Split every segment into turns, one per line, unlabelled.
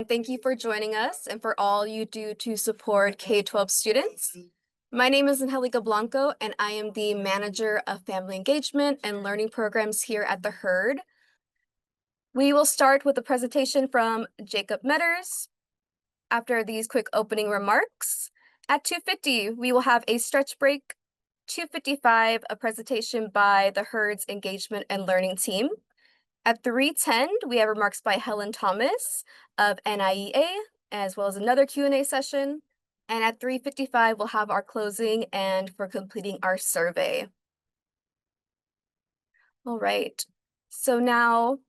thank you for joining us and for all you do to support K-12 students. My name is Angelica Blanco, and I am the Manager of Family Engagement and Learning Programs here at the Herd. We will start with a presentation from Jacob Metters. After these quick opening remarks, at 2:50, we will have a stretch break. 2:55, a presentation by the Herd's Engagement and Learning team. At 3:10, we have remarks by Helen Thomas of NIEA, as well as another Q&A session. And at 3:55, we'll have our closing and for completing our survey. All right, so now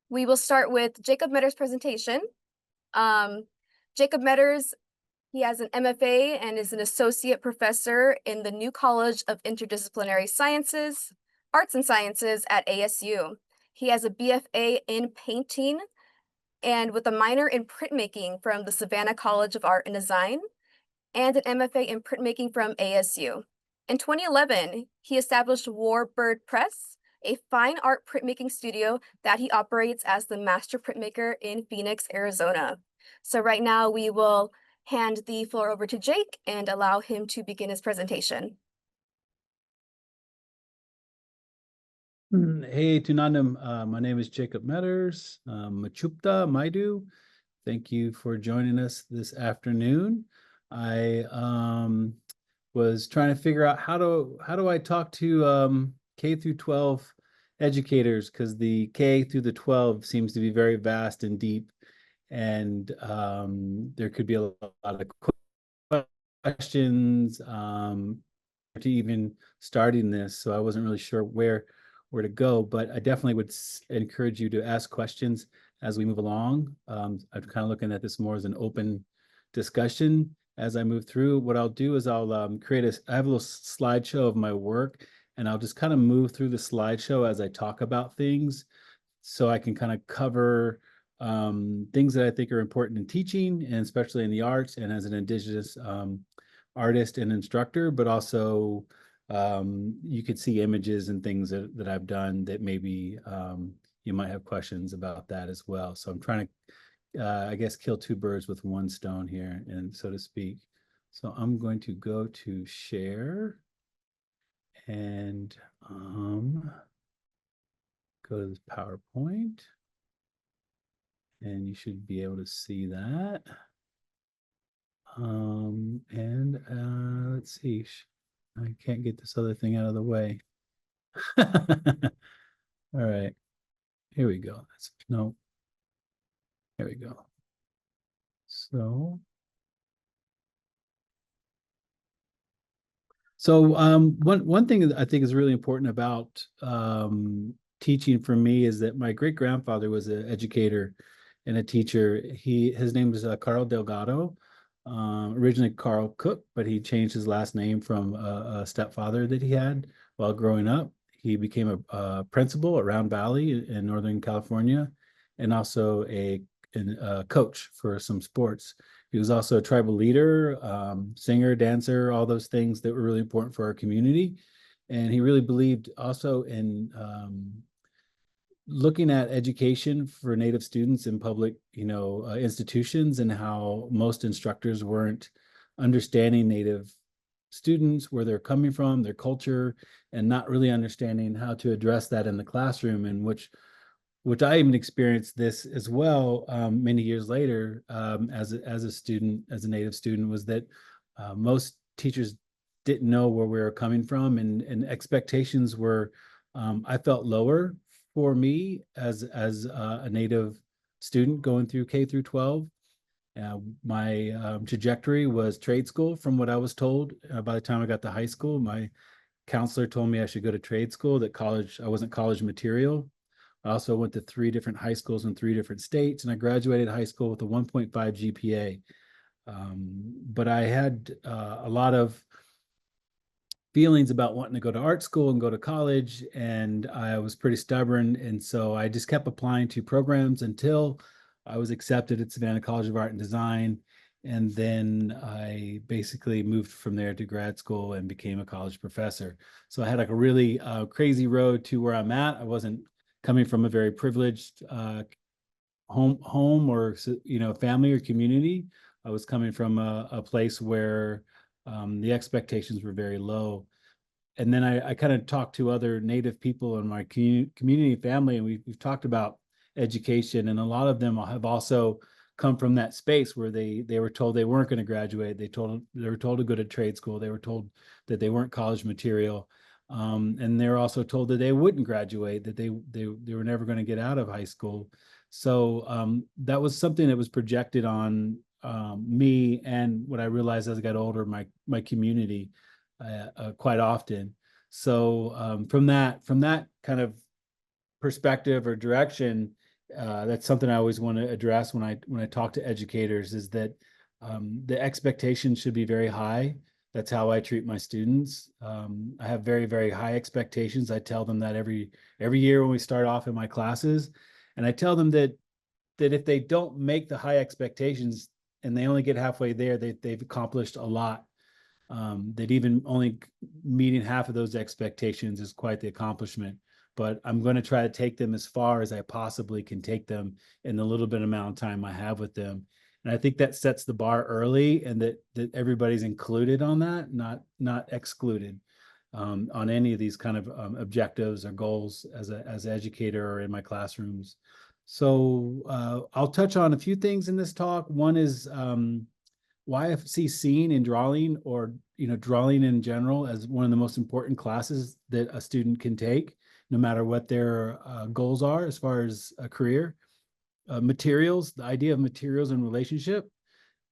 we will start with Jacob Metter's presentation. Jacob Metters, he has an MFA and is an associate professor in the New College of Interdisciplinary Sciences, Arts and Sciences at ASU. He has a BFA in painting and with a minor in printmaking from the Savannah College of Art and Design and an MFA in printmaking from ASU. In 2011, he established WarBird Press, a fine art printmaking studio that he operates as the Master Printmaker in Phoenix, Arizona. So right now we will hand the floor over to Jake and allow him to begin his presentation.
Hey, Tunandam. My name is Jacob Metters, Mechoopda, Maidu. Thank you for joining us this afternoon. I was trying to figure out how do I talk to K through 12 educators, because the K through the 12 seems to be very vast and deep, and there could be a lot of questions to even starting this. So I wasn't really sure where to go, but I definitely would encourage you to ask questions as we move along. I'm kind of looking at this more as an open discussion as I move through. What I'll do is I'll I have a little slideshow of my work, and I'll just kind of move through the slideshow as I talk about things, so I can kind of cover things that I think are important in teaching, and especially in the arts, and as an Indigenous artist and instructor, but also you could see images and things that I've done that maybe you might have questions about that as well. So I'm trying to, I guess, kill two birds with one stone here, and so to speak. So I'm going to go to share and go to this PowerPoint, and you should be able to see that. Let's see. I can't get this other thing out of the way. All right, here we go. No, here we go. So one thing that I think is really important about teaching for me is that my great-grandfather was an educator and a teacher. His name was Carl Delgado. Originally Carl Cook, but he changed his last name from a stepfather that he had while growing up. He became a principal at Round Valley in Northern California, and also a coach for some sports. He was also a tribal leader, singer, dancer, all those things that were really important for our community. And he really believed also in looking at education for Native students in public, institutions, and how most instructors weren't understanding Native students, where they're coming from, their culture, and not really understanding how to address that in the classroom, and which I even experienced this as well many years later as a student, as a Native student, was that most teachers didn't know where we were coming from, and expectations were, I felt, lower for me as a Native student going through K through 12. My trajectory was trade school, from what I was told. By the time I got to high school, my counselor told me I should go to trade school, that I wasn't college material. I also went to 3 different high schools in 3 different states, and I graduated high school with a 1.5 GPA. But I had a lot of feelings about wanting to go to art school and go to college, and I was pretty stubborn, and so I just kept applying to programs until I was accepted at Savannah College of Art and Design, and then I basically moved from there to grad school and became a college professor. So I had like a really crazy road to where I'm at. I wasn't coming from a very privileged home or, you know, family or community. I was coming from a place where the expectations were very low. And then I kind of talked to other Native people in my community family, and we've talked about education, and a lot of them have also come from that space where they were told they weren't going to graduate. They were told to go to trade school. They were told that they weren't college material, and they were also told that they wouldn't graduate, that they were never going to get out of high school. So that was something that was projected on me, and what I realized as I got older, my community quite often. So from that kind of perspective or direction, that's something I always want to address when I talk to educators, is that the expectations should be very high. That's how I treat my students. I have very, very high expectations. I tell them that every year when we start off in my classes, and I tell them that if they don't make the high expectations and they only get halfway there, they've accomplished a lot. That even only meeting half of those expectations is quite the accomplishment. But I'm going to try to take them as far as I possibly can take them in the little bit amount of time I have with them. And I think that sets the bar early, and that everybody's included on that, not excluded on any of these kind of objectives or goals as an educator or in my classrooms. So I'll touch on a few things in this talk. One is why I see seeing and drawing, or drawing in general, as one of the most important classes that a student can take, no matter what their goals are as far as a career. Materials, the idea of materials and relationship,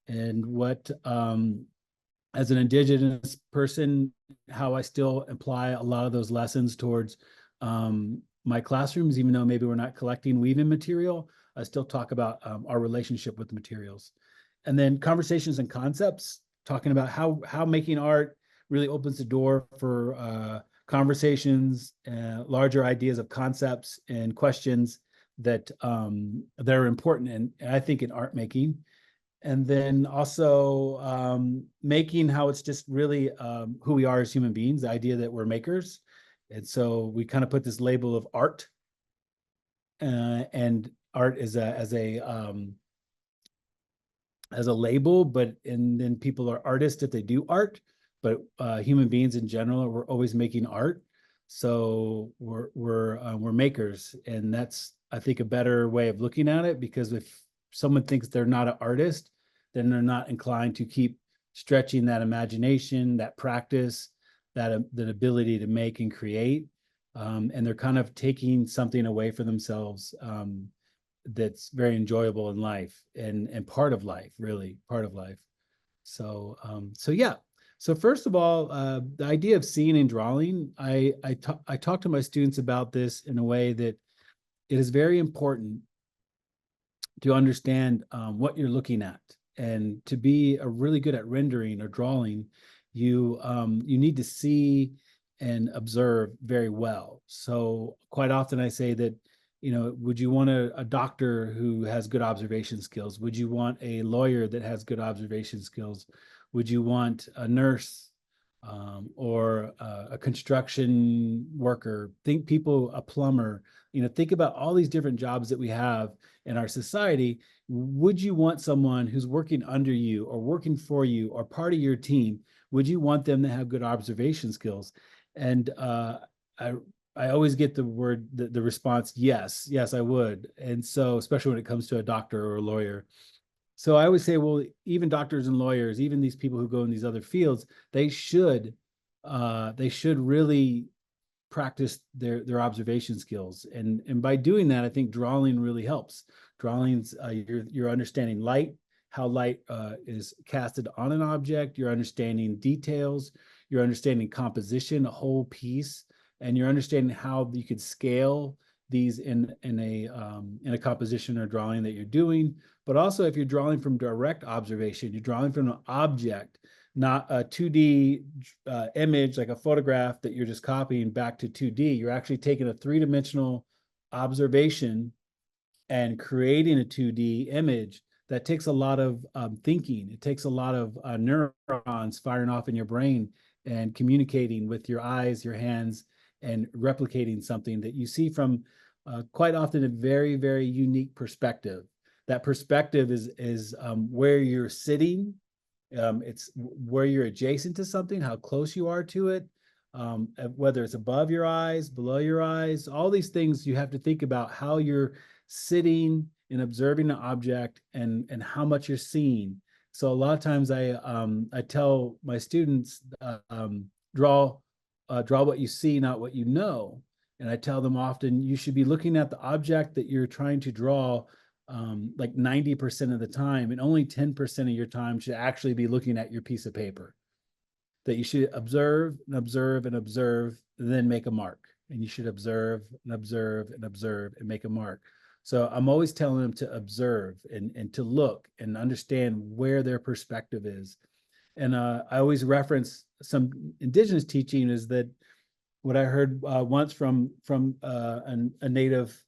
and what as an Indigenous person, how I still apply a lot of those lessons towards my classrooms, even though maybe we're not collecting weaving material. I still talk about our relationship with the materials. And then conversations and concepts, talking about how making art really opens the door for conversations, larger ideas of concepts and questions that are important, and I think, in art making. And then also making, how it's just really who we are as human beings, the idea that we're makers. And so we kind of put this label of art, and art as a label, and then people are artists if they do art, but human beings in general, we're always making art. So we're makers, and that's, I think, a better way of looking at it, because if someone thinks they're not an artist, then they're not inclined to keep stretching that imagination, that practice, that ability to make and create, and they're kind of taking something away for themselves that's very enjoyable in life, and part of life, really part of life. So yeah. So first of all, the idea of seeing and drawing, I talk to my students about this in a way that it is very important to understand what you're looking at, and to be really good at rendering or drawing, you need to see and observe very well. So quite often I say that, would you want a doctor who has good observation skills? Would you want a lawyer that has good observation skills? Would you want a nurse or a construction worker? A plumber, think about all these different jobs that we have in our society. Would you want someone who's working under you or working for you or part of your team? Would you want them to have good observation skills? And I always get the response, yes, I would. And so, especially when it comes to a doctor or a lawyer. So I always say, well, even doctors and lawyers, even these people who go in these other fields, they should really practice their observation skills. And by doing that, I think drawing really helps. Drawing's you're understanding light, how light is casted on an object. You're understanding details. You're understanding composition, a whole piece, and you're understanding how you could scale these in a composition or drawing that you're doing. But also, if you're drawing from direct observation, you're drawing from an object, not a 2D image like a photograph that you're just copying back to 2D. You're actually taking a three-dimensional observation and creating a 2D image. That takes a lot of thinking. It takes a lot of neurons firing off in your brain and communicating with your eyes, your hands, and replicating something that you see from quite often a very, very unique perspective. That perspective is where you're sitting. It's where you're adjacent to something, how close you are to it, whether it's above your eyes, below your eyes, all these things you have to think about how you're sitting and observing an object and how much you're seeing. So a lot of times I tell my students, draw what you see, not what you know. And I tell them often you should be looking at the object that you're trying to draw like 90% of the time, and only 10% of your time should actually be looking at your piece of paper. That you should observe and observe and observe, and then make a mark. And you should observe and observe and observe and make a mark. So I'm always telling them to observe and to look and understand where their perspective is. And I always reference some indigenous teaching is that what I heard once from a native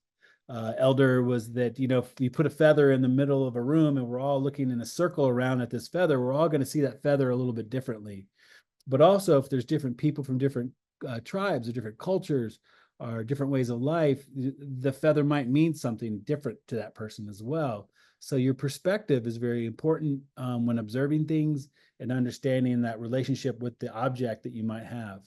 elder was that, you know, if you put a feather in the middle of a room and we're all looking in a circle around at this feather, we're all going to see that feather a little bit differently. But also, if there's different people from different tribes or different cultures or different ways of life, the feather might mean something different to that person as well. So your perspective is very important when observing things and understanding that relationship with the object that you might have.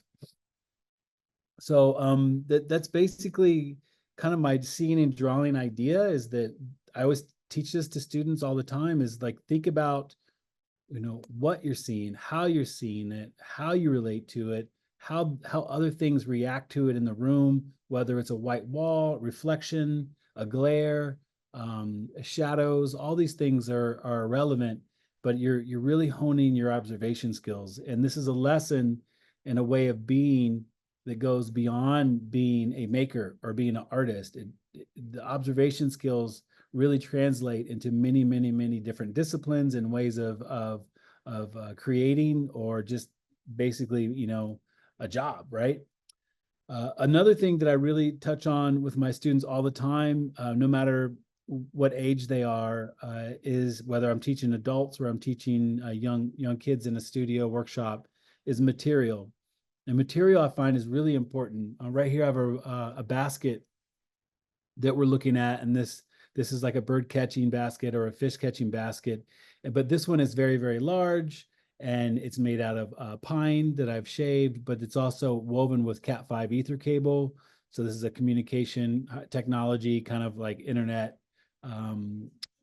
So that's basically kind of my seeing and drawing idea, is that I always teach this to students all the time, is like, think about, you know, what you're seeing, how you're seeing it, how you relate to it, how other things react to it in the room, whether it's a white wall, reflection, a glare, shadows, all these things are relevant, but you're really honing your observation skills. And this is a lesson and a way of being that goes beyond being a maker or being an artist. The observation skills really translate into many, many, many different disciplines and ways of creating, or just basically, you know, a job, right? Another thing that I really touch on with my students all the time, no matter what age they are, is whether I'm teaching adults or I'm teaching young kids in a studio workshop, is material. And material I find is really important. Right here I have a basket that we're looking at, and this is like a bird catching basket or a fish catching basket, but this one is very, very large, and it's made out of pine that I've shaved, but it's also woven with Cat5 ether cable. So this is a communication technology, kind of like internet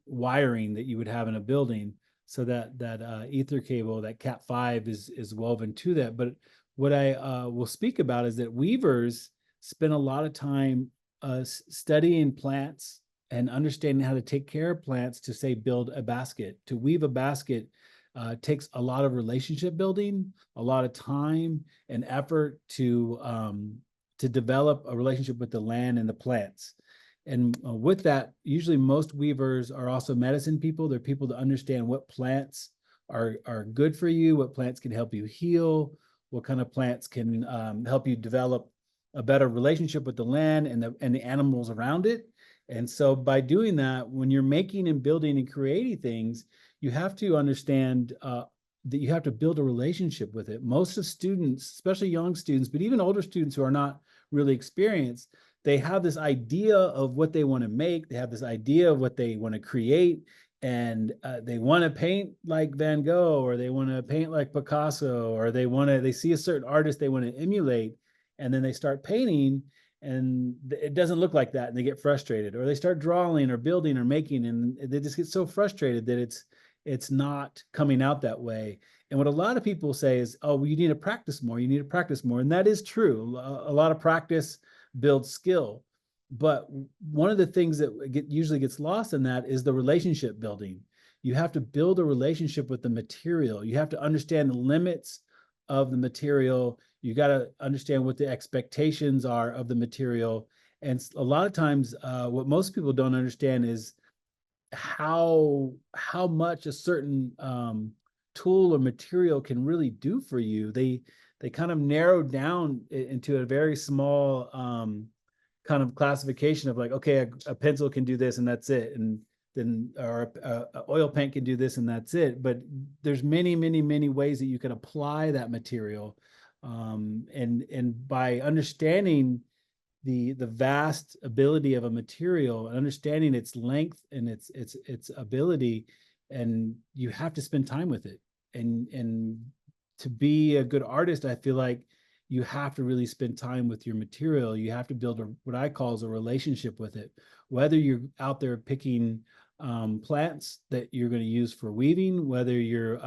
wiring that you would have in a building. So that ether cable, that Cat5 is woven to that. But what I will speak about is that weavers spend a lot of time studying plants and understanding how to take care of plants to, say, build a basket. To weave a basket takes a lot of relationship building, a lot of time and effort to develop a relationship with the land and the plants. And with that, usually most weavers are also medicine people. They're people that understand what plants are good for you, what plants can help you heal, what kind of plants can help you develop a better relationship with the land and the animals around it. And so by doing that, when you're making and building and creating things, you have to understand that you have to build a relationship with it. Most of students, especially young students, but even older students who are not really experienced, they have this idea of what they want to make. They have this idea of what they want to create, and they want to paint like Van Gogh, or they want to paint like Picasso, or they see a certain artist they want to emulate, and then they start painting and it doesn't look like that, and they get frustrated, or they start drawing or building or making, and they just get so frustrated that it's not coming out that way. And what a lot of people say is, oh, well, you need to practice more, you need to practice more. And that is true. A lot of practice builds skill. But one of the things that usually gets lost in that is the relationship building. You have to build a relationship with the material. You have to understand the limits of the material. You got to understand what the expectations are of the material. And a lot of times, what most people don't understand is how much a certain tool or material can really do for you. They kind of narrow down into a very small kind of classification of like, okay, a pencil can do this and that's it, and then or a oil paint can do this and that's it. But there's many, many, many ways that you can apply that material, and by understanding the vast ability of a material and understanding its length and its ability, and you have to spend time with it. And to be a good artist, I feel like you have to really spend time with your material. You have to build what I call is a relationship with it. Whether you're out there picking plants that you're going to use for weaving, whether you're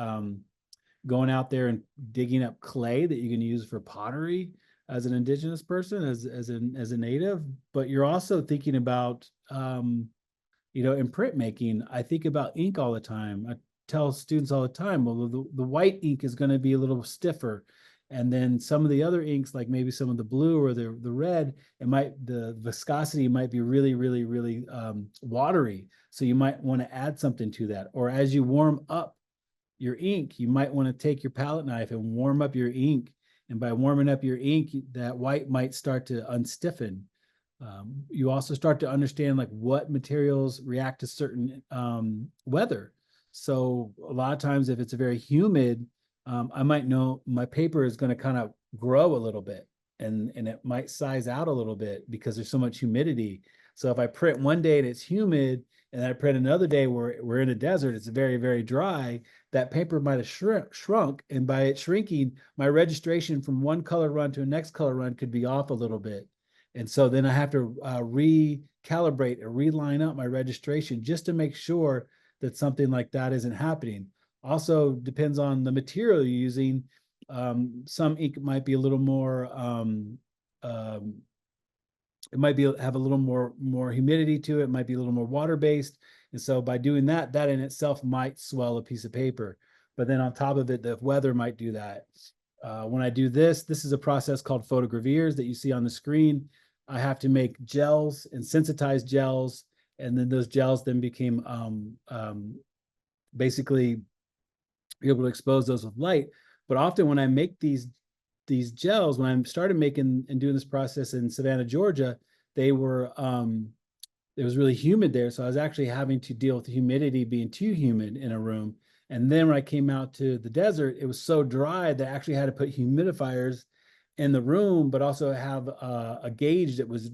going out there and digging up clay that you can use for pottery as an indigenous person, as a native, but you're also thinking about in printmaking, I think about ink all the time. I tell students all the time, well, the white ink is going to be a little stiffer. And then some of the other inks, like maybe some of the blue or the red, the viscosity might be really, really, really watery. So you might want to add something to that. Or as you warm up your ink, you might want to take your palette knife and warm up your ink. And by warming up your ink, that white might start to unstiffen. You also start to understand like what materials react to certain weather. So a lot of times if it's a very humid, I might know my paper is going to kind of grow a little bit, and it might size out a little bit because there's so much humidity. So if I print one day and it's humid, and I print another day where we're in a desert, it's very, very dry, that paper might have shrunk. And by it shrinking, my registration from one color run to a next color run could be off a little bit. And so then I have to recalibrate or reline up my registration just to make sure that something like that isn't happening. Also depends on the material you're using. Some ink might be a little more, it might be have a little more humidity to it, might be a little more water-based. And so by doing that, that in itself might swell a piece of paper. But then on top of it, the weather might do that. When I do this is a process called photogravures that you see on the screen. I have to make gels and sensitize gels, and then those gels then became basically able to expose those with light. But often when I make these gels, when I started making and doing this process in Savannah, Georgia, they were it was really humid there. So I was actually having to deal with the humidity being too humid in a room. And then when I came out to the desert, it was so dry that I actually had to put humidifiers in the room, but also have a gauge that was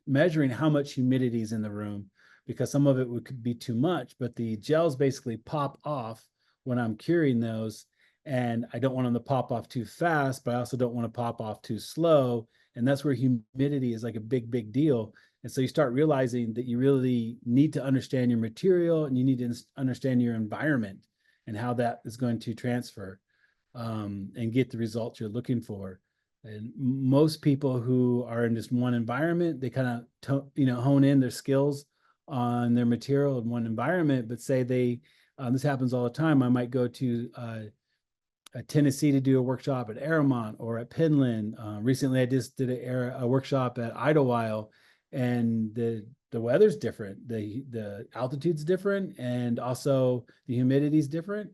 measuring how much humidity is in the room, because some of it could be too much. But the gels basically pop off when I'm curing those. And I don't want them to pop off too fast, but I also don't want to pop off too slow. And that's where humidity is like a big, big deal. And so you start realizing that you really need to understand your material, and you need to understand your environment and how that is going to transfer and get the results you're looking for. And most people who are in just one environment, they kind of hone in their skills on their material in one environment. But say they this happens all the time. I might go to Tennessee to do a workshop at Aramont or at Penland. Recently, I just did a workshop at Idlewild, and the weather's different, the altitude's different, and also the humidity's different.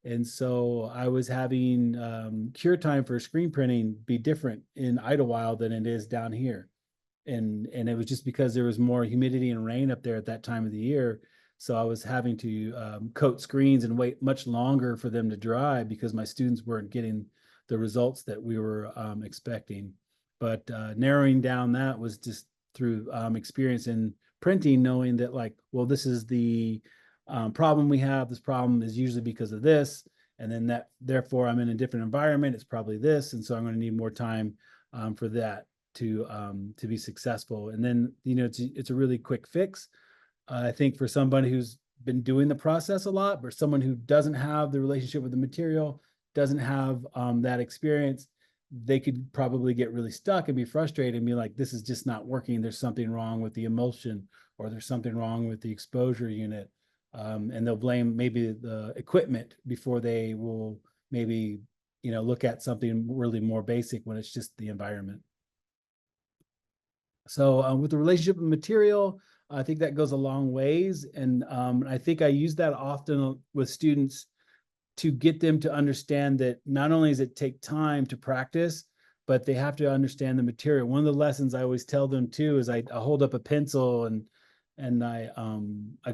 And so I was having cure time for screen printing be different in Idlewild than it is down here. And it was just because there was more humidity and rain up there at that time of the year. So I was having to coat screens and wait much longer for them to dry because my students weren't getting the results that we were expecting. But narrowing down that was just through experience in printing, knowing that like, well, this is the problem we have. This problem is usually because of this. And then that, therefore, I'm in a different environment. It's probably this. And so I'm going to need more time for that to be successful. And then, it's a really quick fix. I think for somebody who's been doing the process a lot, but someone who doesn't have the relationship with the material, doesn't have that experience, they could probably get really stuck and be frustrated and be like, this is just not working. There's something wrong with the emulsion, or there's something wrong with the exposure unit. And they'll blame maybe the equipment before they will maybe, look at something really more basic when it's just the environment. So with the relationship with material, I think that goes a long ways. And I think I use that often with students to get them to understand that not only does it take time to practice, but they have to understand the material. One of the lessons I always tell them too is I hold up a pencil and I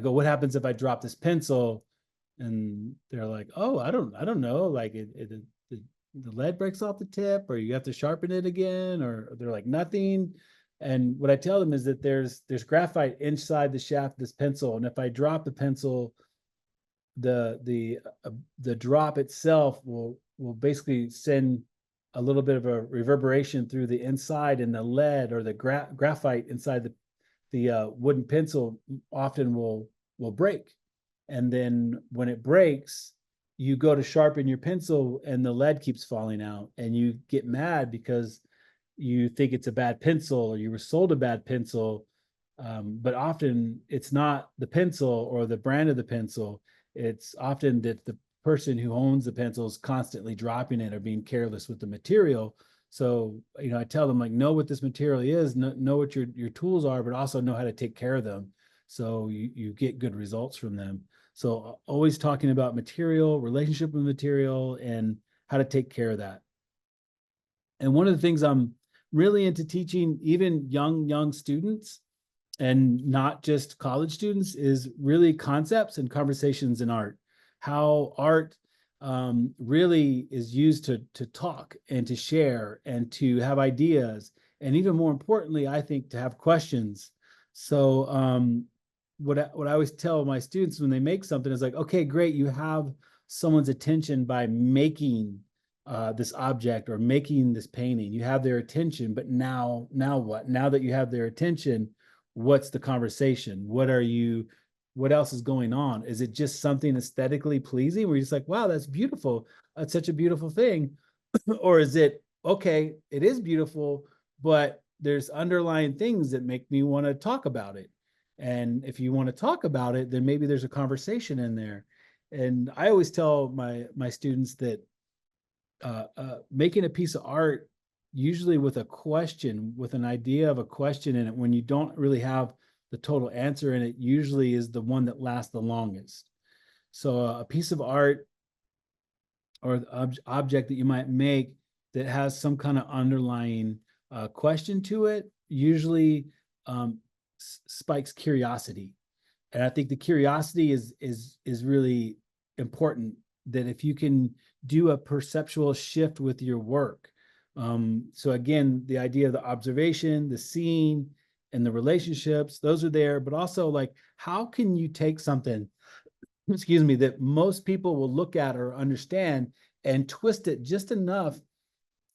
go, what happens if I drop this pencil? And they're like, oh, I don't know. Like the lead breaks off the tip, or you have to sharpen it again, or they're like, nothing. And what I tell them is that there's graphite inside the shaft of this pencil, and if I drop the pencil, the drop itself will basically send a little bit of a reverberation through the inside, and the lead or the graphite inside the wooden pencil often will break. And then when it breaks, you go to sharpen your pencil and the lead keeps falling out, and you get mad because you think it's a bad pencil or you were sold a bad pencil. But often it's not the pencil or the brand of the pencil. It's often that the person who owns the pencil is constantly dropping it or being careless with the material. So, I tell them, like, know what this material is, know what your tools are, but also know how to take care of them, so you get good results from them. So always talking about material, relationship with material, and how to take care of that. And one of the things I'm really into teaching, even young students, and not just college students, is really concepts and conversations in art. How art really is used to talk and to share and to have ideas, and even more importantly, I think, to have questions. So what I always tell my students when they make something is like, okay, great, you have someone's attention by making this object or making this painting. You have their attention, but now what? Now that you have their attention, what's the conversation? What else is going on? Is it just something aesthetically pleasing where you're just like, wow, that's beautiful, that's such a beautiful thing? Or is it, okay, it is beautiful, but there's underlying things that make me want to talk about it? And if you want to talk about it, then maybe there's a conversation in there. And I always tell my students that making a piece of art, usually with a question, with an idea of a question in it, when you don't really have the total answer in it, usually is the one that lasts the longest. So a piece of art or object that you might make that has some kind of underlying question to it usually spikes curiosity. And I think the curiosity is really important, that if you can do a perceptual shift with your work. So again, the idea of the observation, the seeing, and the relationships, those are there, but also, like, how can you take something, excuse me, that most people will look at or understand and twist it just enough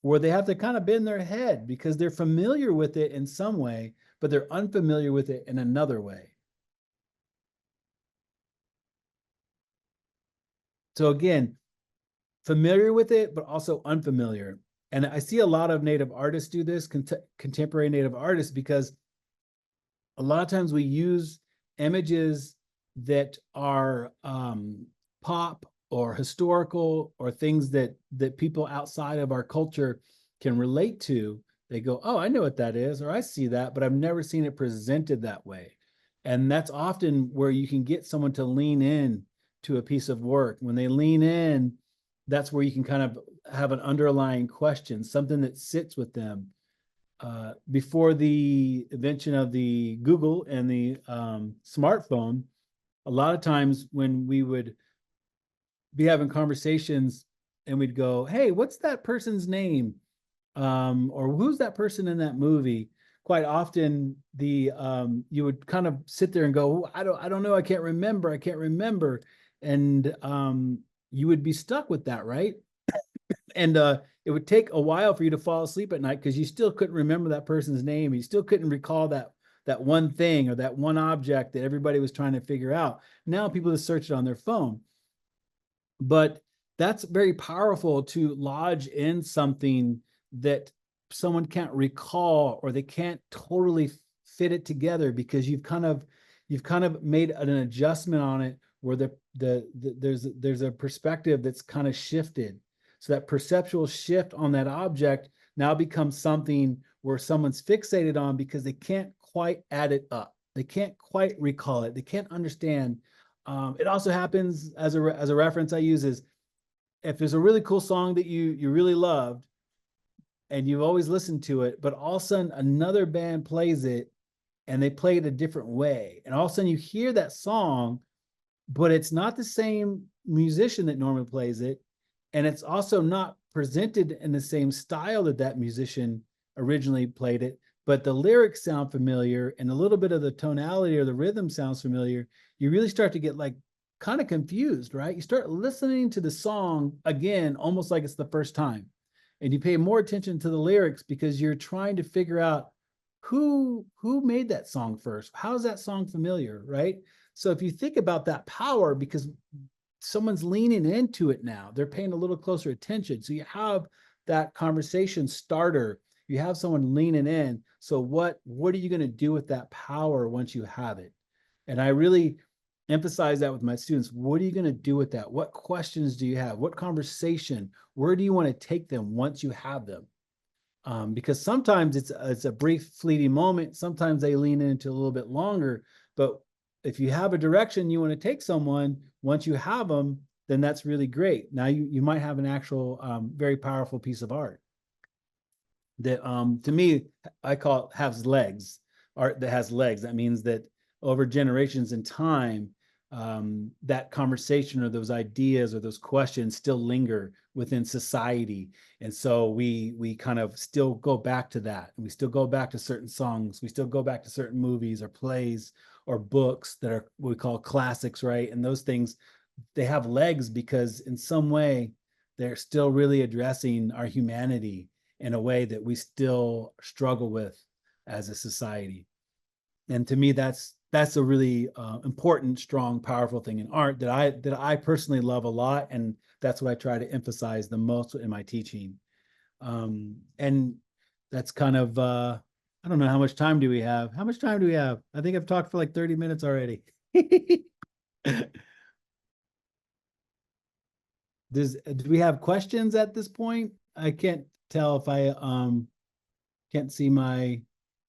where they have to kind of bend their head because they're familiar with it in some way, but they're unfamiliar with it in another way. So again, familiar with it, but also unfamiliar. And I see a lot of Native artists do this, contemporary Native artists, because a lot of times we use images that are pop or historical, or things that people outside of our culture can relate to. They go, oh, I know what that is, or I see that, but I've never seen it presented that way. And that's often where you can get someone to lean in to a piece of work. When they lean in, that's where you can kind of have an underlying question, something that sits with them. Before the invention of the Google and the smartphone, a lot of times when we would be having conversations and we'd go, hey, what's that person's name? Or who's that person in that movie? Quite often you would kind of sit there and go, I don't know, I can't remember. And you would be stuck with that, right? And it would take a while for you to fall asleep at night because you still couldn't remember that person's name. You still couldn't recall that one thing or that one object that everybody was trying to figure out. Now people just search it on their phone. But that's very powerful, to lodge in something that someone can't recall, or they can't totally fit it together because you've kind of made an adjustment on it where there's a perspective that's kind of shifted. So that perceptual shift on that object now becomes something where someone's fixated on because they can't quite add it up. They can't quite recall it. They can't understand. It also happens, as a reference I use, is if there's a really cool song that you really loved and you've always listened to it, but all of a sudden another band plays it and they play it a different way. And all of a sudden you hear that song, but it's not the same musician that normally plays it. And it's also not presented in the same style that musician originally played it, but the lyrics sound familiar and a little bit of the tonality or the rhythm sounds familiar, you really start to get like kind of confused, right? You start listening to the song again, almost like it's the first time. And you pay more attention to the lyrics because you're trying to figure out who made that song first. How is that song familiar, right? So if you think about that power, because someone's leaning into it now, they're paying a little closer attention. So you have that conversation starter. You have someone leaning in. So what are you going to do with that power once you have it? And I really emphasize that with my students. What are you going to do with that? What questions do you have? What conversation? Where do you want to take them once you have them? Because sometimes it's a brief, fleeting moment. Sometimes they lean into a little bit longer. But if you have a direction you want to take someone, once you have them, then that's really great. Now you might have an actual very powerful piece of art that to me, I call it has legs. Art that has legs. That means that over generations and time, that conversation or those ideas or those questions still linger within society. And so we kind of still go back to that. And we still go back to certain songs. We still go back to certain movies or plays or books that are what we call classics, right? And those things, they have legs because in some way they're still really addressing our humanity in a way that we still struggle with as a society. And to me, that's a really important, strong, powerful thing in art that I personally love a lot, and that's what I try to emphasize the most in my teaching. And that's kind of I don't know, how much time do we have? How much time do we have? I think I've talked for like 30 minutes already. Do we have questions at this point? I can't tell if I can't see my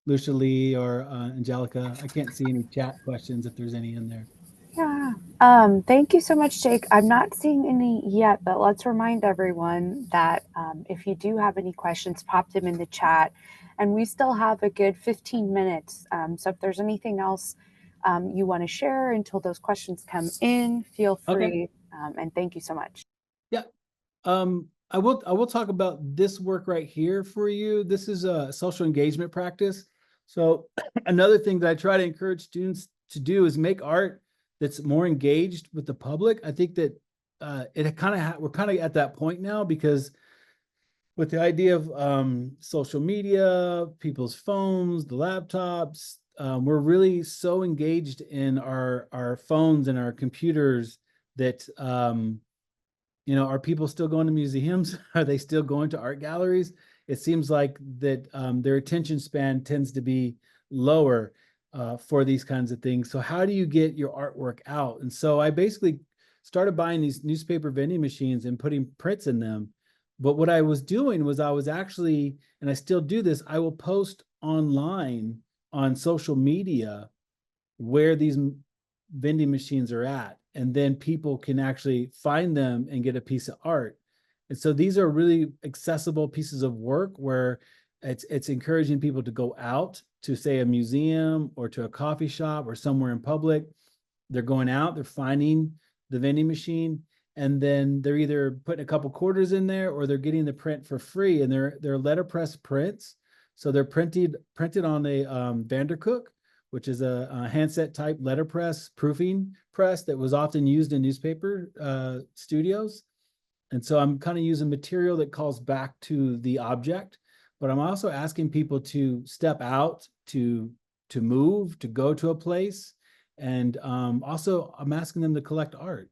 Lucia Lee or Angelica. I can't see any chat questions if there's any in there.
Yeah. Thank you so much, Jake. I'm not seeing any yet, but let's remind everyone that if you do have any questions, pop them in the chat. And we still have a good 15 minutes. So if there's anything else you want to share until those questions come in, feel free.
Okay.
And thank you so much.
Yeah. I will talk about this work right here for you. This is a social engagement practice. So another thing that I try to encourage students to do is make art that's more engaged with the public. I think that we're kind of at that point now, because with the idea of social media, people's phones, the laptops, we're really so engaged in our phones and our computers that are people still going to museums? Are they still going to art galleries? It seems like that their attention span tends to be lower for these kinds of things. So how do you get your artwork out? And so I basically started buying these newspaper vending machines and putting prints in them. But what I was doing was I was actually, and I still do this, I will post online on social media where these vending machines are at. And then people can actually find them and get a piece of art. And so these are really accessible pieces of work where it's encouraging people to go out to, say, a museum or to a coffee shop or somewhere in public. They're going out, they're finding the vending machine, and then they're either putting a couple quarters in there or they're getting the print for free. And they're letterpress prints. So they're printed on a Vandercook, which is a handset type letterpress proofing press that was often used in newspaper studios. And so I'm kind of using material that calls back to the object, but I'm also asking people to step out, to move, to go to a place. And also I'm asking them to collect art.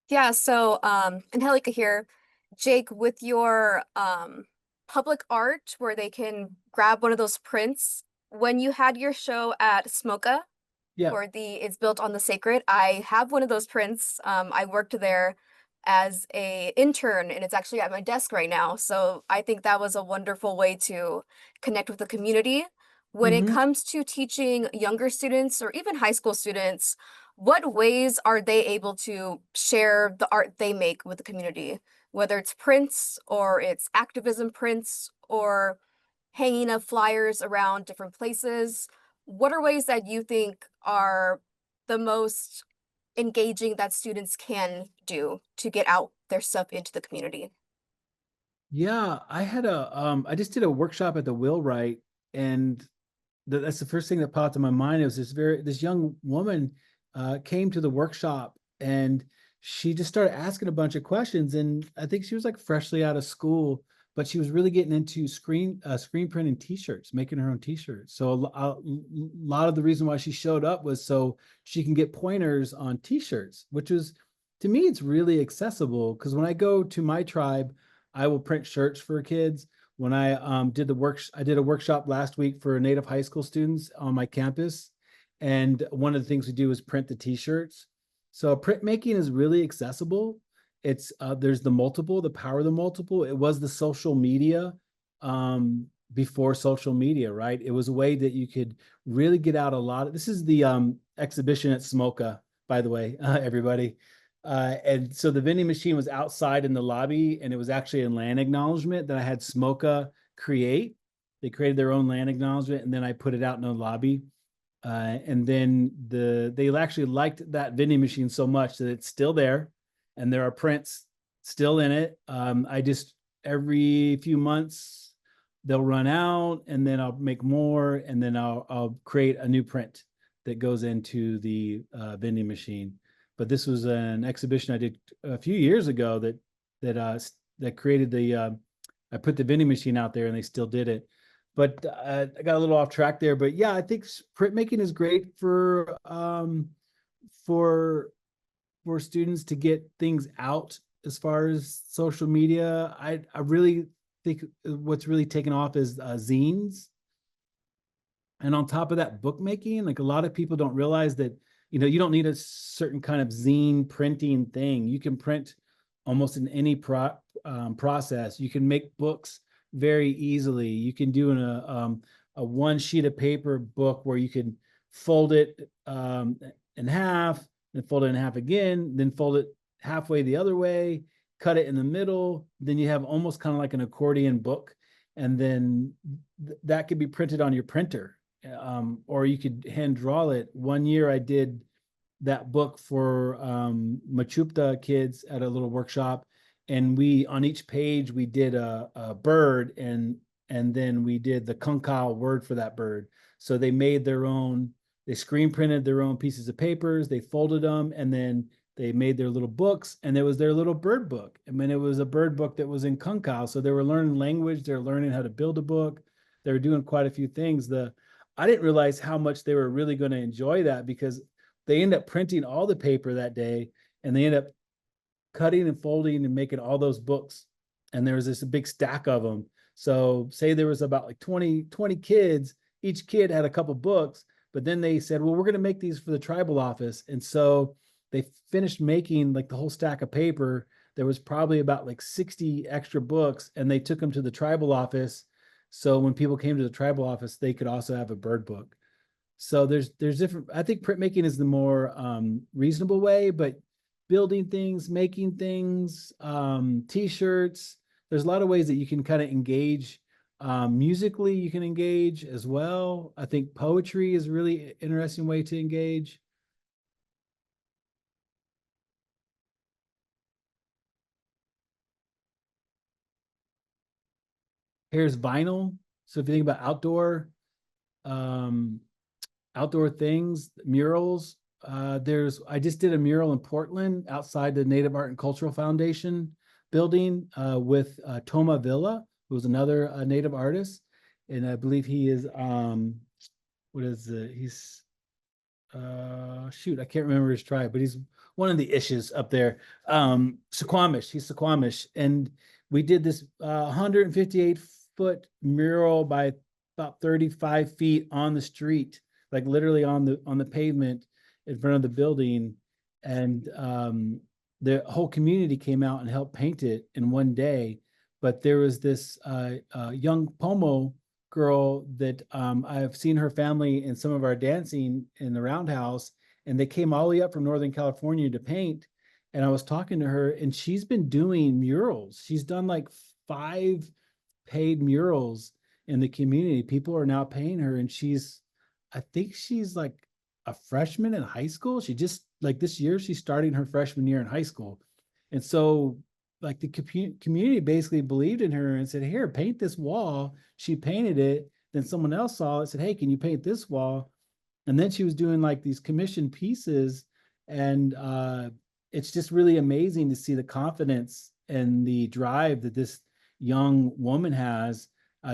Yeah, so Angelica here. Jake, with your public art where they can grab one of those prints, when you had your show at Smoka,
Yeah.
for the It's Built on the Sacred, I have one of those prints. I worked there as a intern, and it's actually at my desk right now. So I think that was a wonderful way to connect with the community. When it comes to teaching younger students or even high school students, what ways are they able to share the art they make with the community? whether it's prints or it's activism prints or hanging of flyers around different places. What are ways that you think are the most engaging that students can do to get out their stuff into the community?
Yeah, I just did a workshop at the Wheelwright, and that's the first thing that popped in my mind. It was this young woman came to the workshop, and she just started asking a bunch of questions. And I think she was like freshly out of school, but she was really getting into screen printing T-shirts, making her own T-shirts. So a lot of the reason why she showed up was so she can get pointers on T-shirts, which was, to me, it's really accessible, because when I go to my tribe, I will print shirts for kids. When I did a workshop last week for Native high school students on my campus, and one of the things we do is print the T-shirts. So printmaking is really accessible. It's there's the power of the multiple. It was the social media before social media, right? It was a way that you could really get out a lot of. This is the exhibition at Smoka, by the way, everybody. And so the vending machine was outside in the lobby, and it was actually a land acknowledgement that I had Smoka create. They created their own land acknowledgement, and then I put it out in the lobby. And then they actually liked that vending machine so much that it's still there, and there are prints still in it. I just, every few months they'll run out, and then I'll make more, and then I'll create a new print that goes into the vending machine. But this was an exhibition I did a few years ago that created the I put the vending machine out there, and they still did it. But I got a little off track there. But yeah, I think printmaking is great for students to get things out. As far as social media, I really think what's really taken off is zines. And on top of that, bookmaking. Like, a lot of people don't realize that, you don't need a certain kind of zine printing thing. You can print almost in any process. You can make books very easily. You can do a one sheet of paper book where you can fold it in half, then fold it in half again, then fold it halfway the other way, cut it in the middle. Then you have almost kind of like an accordion book. And then that could be printed on your printer. Or you could hand draw it. One year I did that book for Mechoopda kids at a little workshop, and we, on each page, we did a bird, and then we did the Kunkau word for that bird. So they made their own, they screen printed their own pieces of papers, they folded them, and then they made their little books, and it was their little bird book. I mean, it was a bird book that was in Kunkau. So they were learning language, they were learning how to build a book, they were doing quite a few things. I didn't realize how much they were really going to enjoy that, because they end up printing all the paper that day, and they end up cutting and folding and making all those books. And there was this big stack of them. So say there was about like 20 kids, each kid had a couple books, but then they said, well, we're going to make these for the tribal office. And so they finished making like the whole stack of paper. There was probably about like 60 extra books, and they took them to the tribal office. So when people came to the tribal office, they could also have a bird book. So there's different, I think printmaking is the more reasonable way, but building things, making things, T-shirts, there's a lot of ways that you can kind of engage. Musically, you can engage as well. I think poetry is a really interesting way to engage. Here's vinyl. So if you think about outdoor things, murals, I just did a mural in Portland outside the Native Art and Cultural Foundation building with Toma Villa, who's another Native artist. And I believe he is, he's, I can't remember his tribe, but he's one of the Ishes up there. Suquamish, he's Suquamish. And we did this 158-foot mural by about 35 feet on the street, like literally on the pavement in front of the building. And the whole community came out and helped paint it in one day. But there was this young Pomo girl that I've seen her family in some of our dancing in the Roundhouse, and they came all the way up from Northern California to paint. And I was talking to her, and she's been doing murals. She's done like 5 paid murals in the community. People are now paying her, and I think she's like a freshman in high school. She just, like, this year, she's starting her freshman year in high school. And so, like, the community basically believed in her and said, here, paint this wall. She painted it. Then someone else saw it, said, hey, can you paint this wall? And then she was doing like these commissioned pieces. And it's just really amazing to see the confidence and the drive that this young woman has,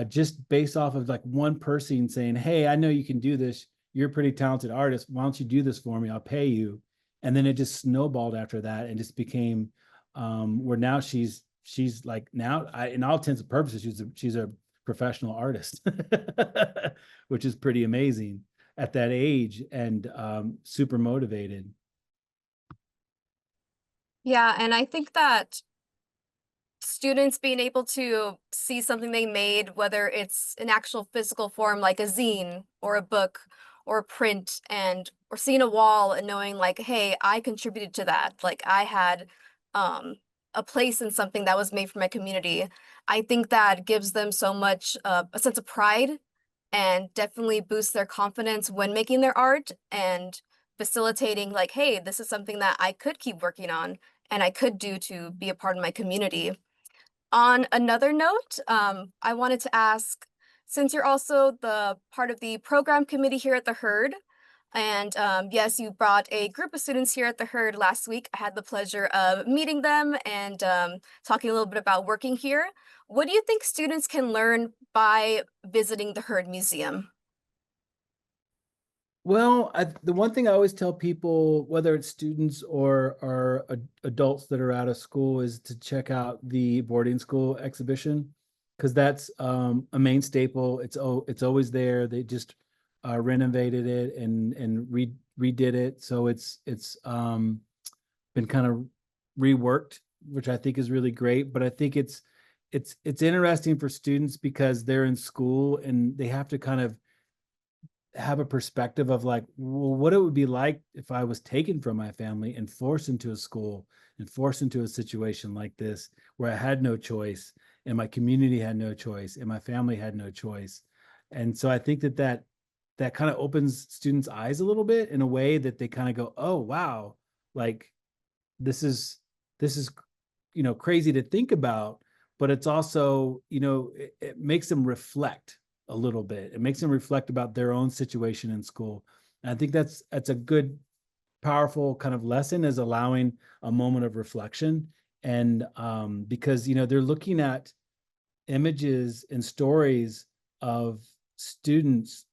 just based off of like one person saying, hey, I know you can do this. You're a pretty talented artist. Why don't you do this for me? I'll pay you. And then it just snowballed after that and just became where now she's like, now in all intents and purposes, she's a professional artist, which is pretty amazing at that age, and super motivated.
Yeah, and I think that students being able to see something they made, whether it's an actual physical form like a zine or a book or a print, or seeing a wall and knowing like, hey, I contributed to that. Like I had a place in something that was made for my community. I think that gives them so much a sense of pride, and definitely boosts their confidence when making their art and facilitating like, hey, this is something that I could keep working on and I could do to be a part of my community. On another note, I wanted to ask, since you're also the part of the program committee here at the Herd, and yes, you brought a group of students here at the Herd last week. I had the pleasure of meeting them and talking a little bit about working here. What do you think students can learn by visiting the Herd Museum?
Well, the one thing I always tell people, whether it's students or adults that are out of school, is to check out the boarding school exhibition, because that's a main staple. It's always there. They just renovated it and redid it, so it's been kind of reworked, which I think is really great. But I think it's interesting for students because they're in school and they have to kind of have a perspective of like, well, what it would be like if I was taken from my family and forced into a school and forced into a situation like this, where I had no choice and my community had no choice and my family had no choice. And so I think that kind of opens students' eyes a little bit in a way that they kind of go, oh, wow, like this is crazy to think about, but it's also, it makes them reflect a little bit. It makes them reflect about their own situation in school. And I think that's a good, powerful kind of lesson, is allowing a moment of reflection. And because, they're looking at images and stories of students,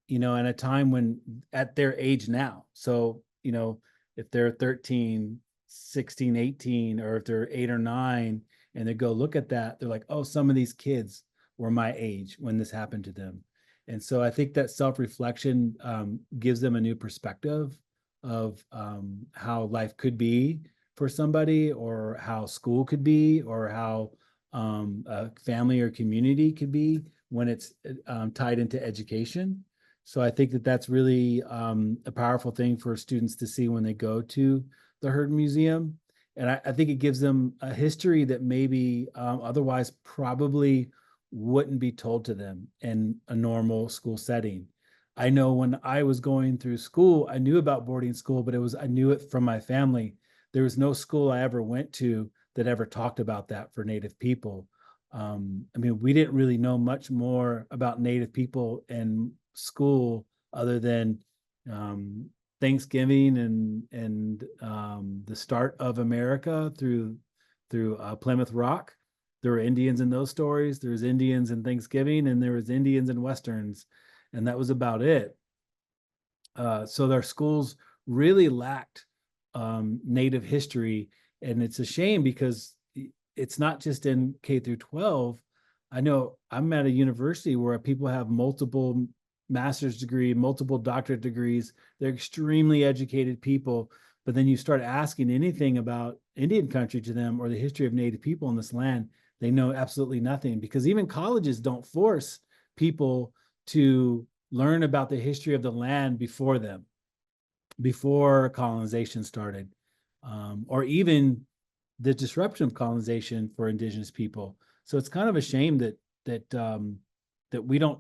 in a time when, at their age now. So, if they're 13, 16, 18, or if they're 8 or 9, and they go look at that, they're like, oh, some of these kids were my age when this happened to them. And so I think that self-reflection gives them a new perspective of how life could be for somebody, or how school could be, or how a family or community could be when it's tied into education. So I think that that's really a powerful thing for students to see when they go to the Herd Museum. And I think it gives them a history that maybe otherwise probably wouldn't be told to them in a normal school setting. I know when I was going through school, I knew about boarding school, but I knew it from my family. There was no school I ever went to that ever talked about that for Native people. We didn't really know much more about Native people in school other than Thanksgiving and the start of America through Plymouth Rock. There were Indians in those stories. There was Indians in Thanksgiving, and there was Indians in Westerns, and that was about it. So their schools really lacked Native history, and it's a shame because it's not just in K through 12. I know I'm at a university where people have multiple master's degree, multiple doctorate degrees. They're extremely educated people, but then you start asking anything about Indian country to them or the history of Native people in this land, they know absolutely nothing, because even colleges don't force people to learn about the history of the land before colonization started. or even the disruption of colonization for indigenous people. So it's kind of a shame that we don't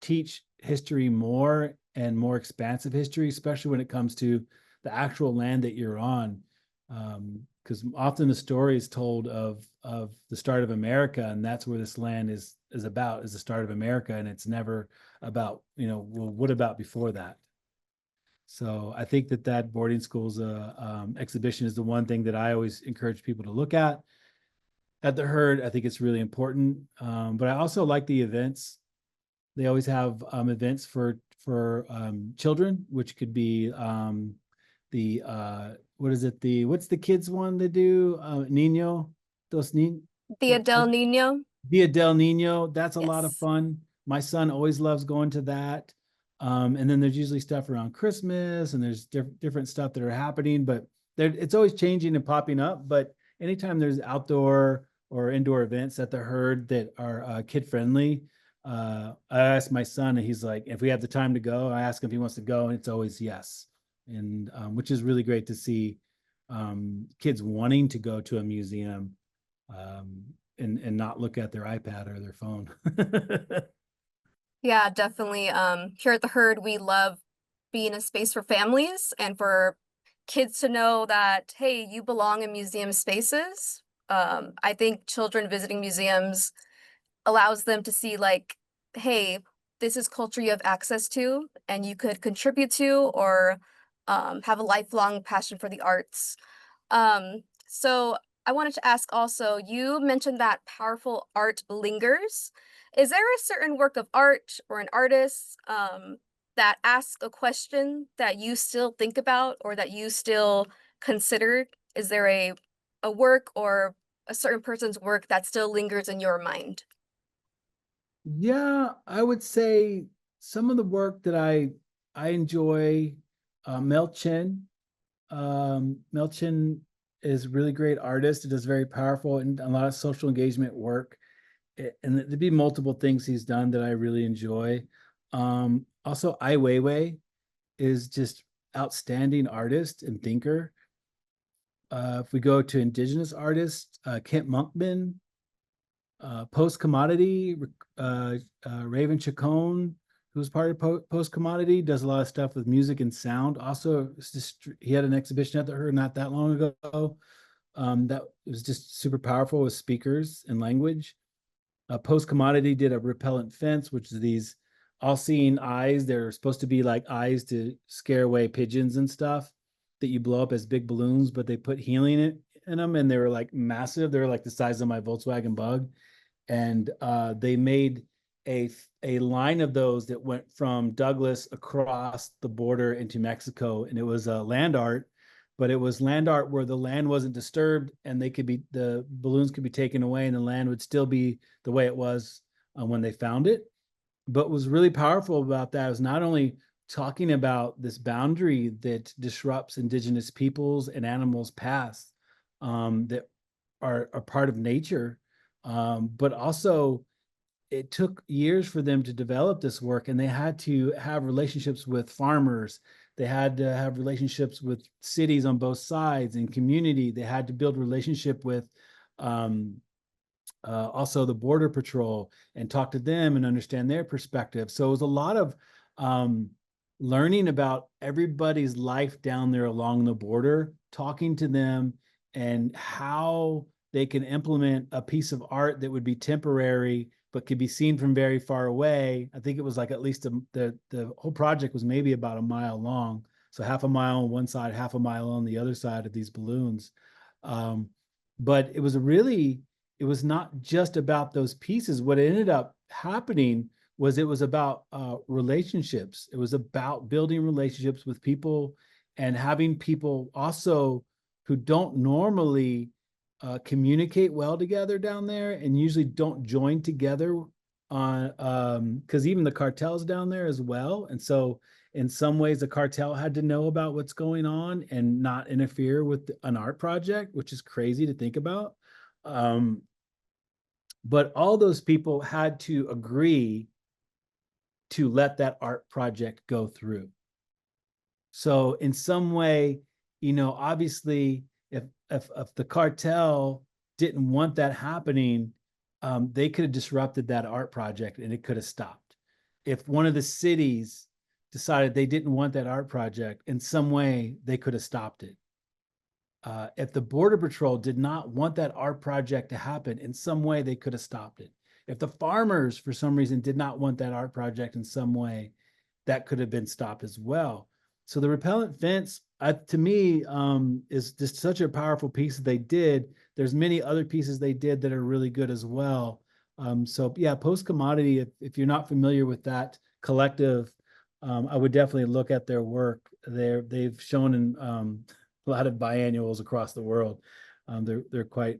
teach history more and more expansive history, especially when it comes to the actual land that you're on. Because often the story is told of the start of America, and that's where this land is about, is the start of America, and it's never about, well, what about before that? So I think that boarding schools exhibition is the one thing that I always encourage people to look at the herd. I think it's really important, but I also like the events. They always have events for children, which could be what's the kids one they do? Nino,
Dia del Nino.
Dia del Nino. That's a lot of
Yes.
fun. My son always loves going to that. And then there's usually stuff around Christmas, and there's different stuff that are happening, but it's always changing and popping up. But anytime there's outdoor or indoor events at the herd that are kid friendly, I asked my son, and he's like, if we have the time to go, I ask him if he wants to go, and it's always yes. And which is really great to see, kids wanting to go to a museum, and not look at their iPad or their phone.
Yeah, definitely. Here at the herd, we love being a space for families and for kids to know that, hey, you belong in museum spaces. I think children visiting museums allows them to see, like, hey, this is culture you have access to and you could contribute to, or have a lifelong passion for the arts. So I wanted to ask also, you mentioned that powerful art lingers. Is there a certain work of art or an artist that asks a question that you still think about or that you still consider? Is there a work or a certain person's work that still lingers in your mind?
Yeah, I would say some of the work that I enjoy, Mel Chin. Mel Chin is a really great artist. It does very powerful and a lot of social engagement work. And there'd be multiple things he's done that I really enjoy. Also, Ai Weiwei is just outstanding artist and thinker. If we go to indigenous artists, Kent Monkman, Post Commodity, Raven Chacon, who's part of Post Commodity, does a lot of stuff with music and sound. Also, he had an exhibition at the Her not that long ago. That was just super powerful with speakers and language. Post Commodity did a repellent fence, which is these all-seeing eyes. They're supposed to be like eyes to scare away pigeons and stuff that you blow up as big balloons, but they put helium in them, and they were like massive. They were like the size of my Volkswagen Bug. And they made a line of those that went from Douglas across the border into Mexico, and it was land art, but it was land art where the land wasn't disturbed, and the balloons could be taken away, and the land would still be the way it was when they found it. But what was really powerful about that was not only talking about this boundary that disrupts indigenous peoples and animals past, that are part of nature, but also it took years for them to develop this work, and they had to have relationships with farmers. They had to have relationships with cities on both sides and community. They had to build relationship with also the Border Patrol and talk to them and understand their perspective. So it was a lot of learning about everybody's life down there along the border, talking to them, and how they can implement a piece of art that would be temporary but could be seen from very far away. I think it was like at least the whole project was maybe about a mile long, so half a mile on one side, half a mile on the other side of these balloons. But it was not just about those pieces. What ended up happening was it was about relationships. It was about building relationships with people and having people also who don't normally communicate well together down there, and usually don't join together on because even the cartel's down there as well. And so in some ways the cartel had to know about what's going on and not interfere with an art project, which is crazy to think about. But all those people had to agree to let that art project go through. So in some way, obviously if the cartel didn't want that happening, they could have disrupted that art project and it could have stopped. If one of the cities decided they didn't want that art project, in some way, they could have stopped it. If the Border Patrol did not want that art project to happen, in some way, they could have stopped it. If the farmers, for some reason, did not want that art project in some way, that could have been stopped as well. So the repellent fence, to me, is just such a powerful piece that they did. There's many other pieces they did that are really good as well. So yeah, Post Commodity, if you're not familiar with that collective, I would definitely look at their work. They've shown in a lot of biannuals across the world. They're quite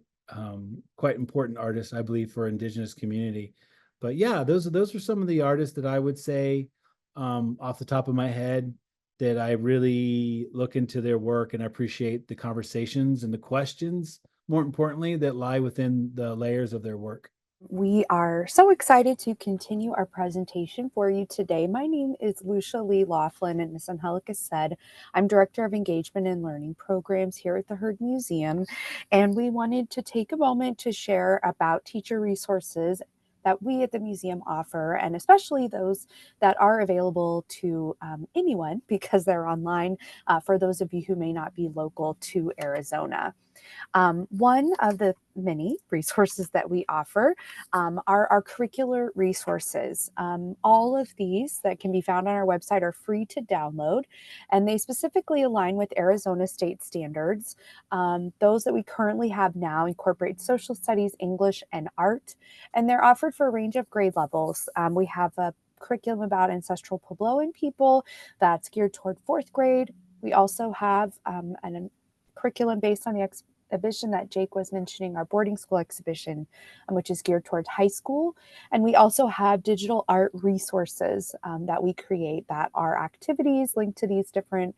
important artists, I believe, for Indigenous community. But yeah, those are some of the artists that I would say off the top of my head that I really look into their work and appreciate the conversations and the questions, more importantly, that lie within the layers of their work.
We are so excited to continue our presentation for you today. My name is Lucia Lee Laughlin, and as Angelica said, I'm Director of Engagement and Learning Programs here at the Heard Museum. And we wanted to take a moment to share about teacher resources that we at the museum offer, and especially those that are available to anyone because they're online, for those of you who may not be local to Arizona. One of the many resources that we offer are our curricular resources. All of these that can be found on our website are free to download, and they specifically align with Arizona state standards. Those that we currently have now incorporate social studies, English, and art, and they're offered for a range of grade levels. We have a curriculum about ancestral Puebloan people that's geared toward 4th grade. We also have a curriculum based on the exhibition that Jake was mentioning, our boarding school exhibition, which is geared towards high school. And we also have digital art resources that we create that are activities linked to these different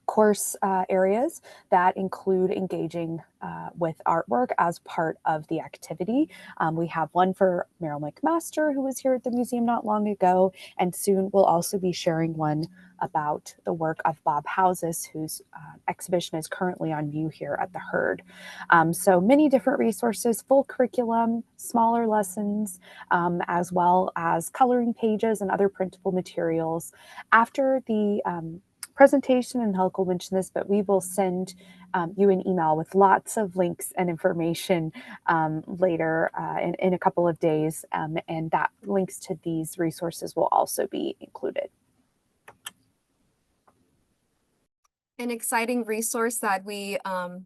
course areas that include engaging with artwork as part of the activity. We have one for Meryl McMaster, who was here at the museum not long ago, and soon we'll also be sharing one about the work of Bob Houses, whose exhibition is currently on view here at the Heard. So many different resources, full curriculum, smaller lessons, as well as coloring pages and other printable materials. After the presentation, and Halle will mention this, but we will send you an email with lots of links and information later in a couple of days, and that links to these resources will also be included.
An exciting resource that we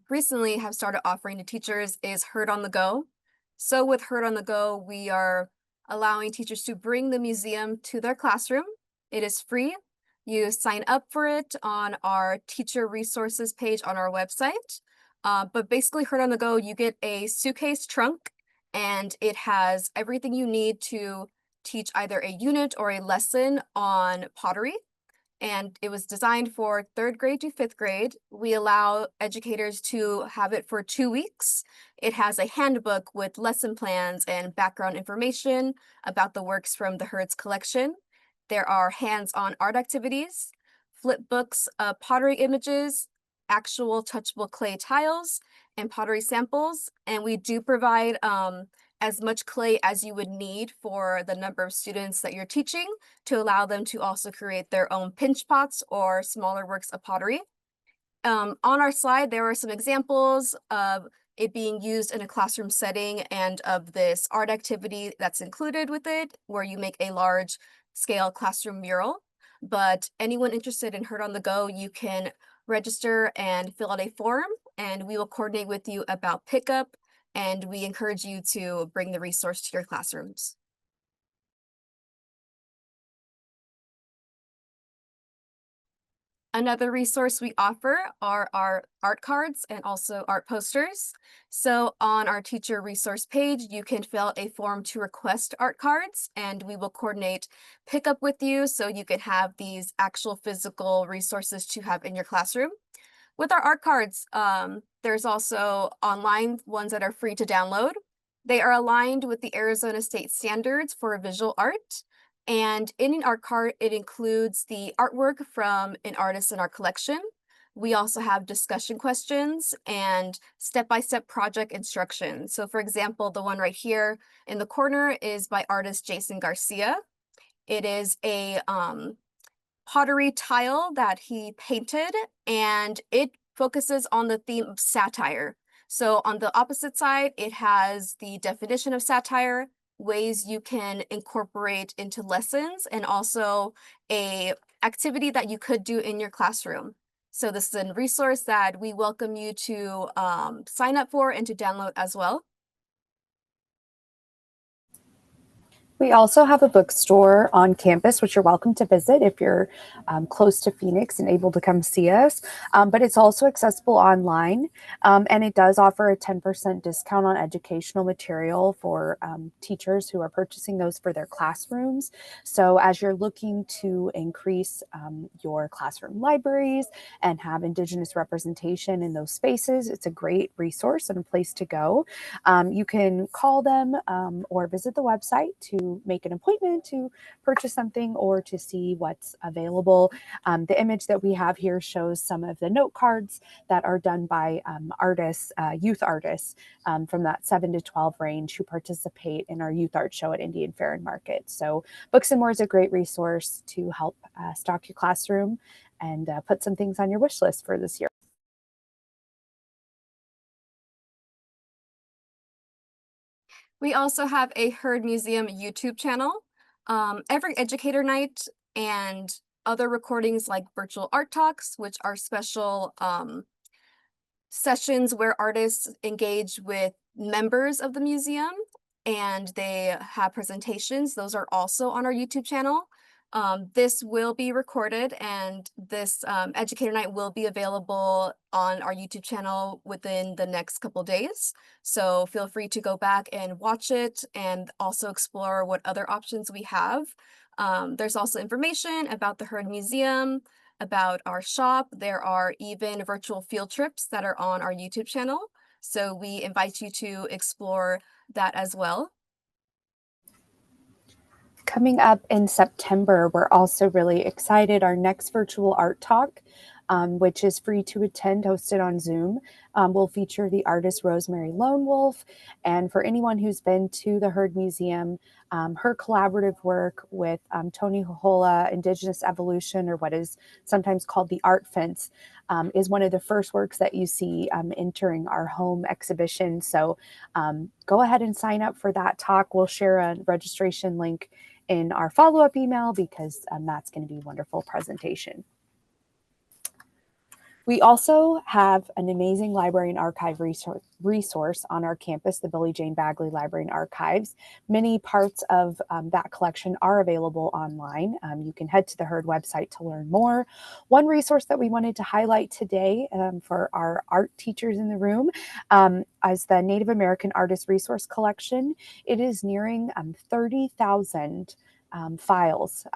recently have started offering to teachers is Heard on the Go. So with Heard on the Go, we are allowing teachers to bring the museum to their classroom. It is free. You sign up for it on our teacher resources page on our website. But basically, Heard on the Go, you get a suitcase trunk, and it has everything you need to teach either a unit or a lesson on pottery. And it was designed for 3rd grade to 5th grade. We allow educators to have it for 2 weeks. It has a handbook with lesson plans and background information about the works from the Heard's collection. There are hands-on art activities, flip books of pottery images, actual touchable clay tiles, and pottery samples. And we do provide as much clay as you would need for the number of students that you're teaching to allow them to also create their own pinch pots or smaller works of pottery. On our slide, there are some examples of it being used in a classroom setting and of this art activity that's included with it, where you make a large scale classroom mural. But anyone interested in Heard on the Go, you can register and fill out a form, and we will coordinate with you about pickup, and we encourage you to bring the resource to your classrooms. Another resource we offer are our art cards and also art posters. So on our teacher resource page, you can fill out a form to request art cards, and we will coordinate pickup with you so you can have these actual physical resources to have in your classroom. With our art cards, there's also online ones that are free to download. They are aligned with the Arizona State Standards for Visual Art. And in an art card, it includes the artwork from an artist in our collection. We also have discussion questions and step-by-step project instructions. So for example, the one right here in the corner is by artist Jason Garcia. It is a pottery tile that he painted, and it focuses on the theme of satire. So on the opposite side, it has the definition of satire, ways you can incorporate into lessons, and also a activity that you could do in your classroom. So this is a resource that we welcome you to sign up for and to download as well.
We also have a bookstore on campus, which you're welcome to visit if you're close to Phoenix and able to come see us. But it's also accessible online, and it does offer a 10% discount on educational material for teachers who are purchasing those for their classrooms. So as you're looking to increase your classroom libraries and have Indigenous representation in those spaces, it's a great resource and a place to go. You can call them or visit the website to make an appointment to purchase something or to see what's available. The image that we have here shows some of the note cards that are done by artists, youth artists from that 7 to 12 range who participate in our youth art show at Indian Fair and Market. So Books and More is a great resource to help stock your classroom and put some things on your wish list for this year.
We also have a Heard Museum YouTube channel. Every Educator Night and other recordings like virtual art talks, which are special sessions where artists engage with members of the museum and they have presentations. Those are also on our YouTube channel. This will be recorded, and this Educator Night will be available on our YouTube channel within the next couple days. So feel free to go back and watch it and also explore what other options we have. There's also information about the Heard Museum, about our shop. There are even virtual field trips that are on our YouTube channel. So we invite you to explore that as well.
Coming up in September, we're also really excited. Our next virtual art talk, which is free to attend, hosted on Zoom, will feature the artist Rosemary Lone Wolf. And for anyone who's been to the Heard Museum, her collaborative work with Tohono Indigenous Evolution, or what is sometimes called the Art Fence, is one of the first works that you see entering our home exhibition. So go ahead and sign up for that talk. We'll share a registration link in our follow-up email because that's going to be a wonderful presentation. We also have an amazing library and archive resource on our campus, the Billie Jane Bagley Library and Archives. Many parts of that collection are available online. You can head to the Heard website to learn more. One resource that we wanted to highlight today for our art teachers in the room is the Native American Artist Resource Collection. It is nearing 30,000 files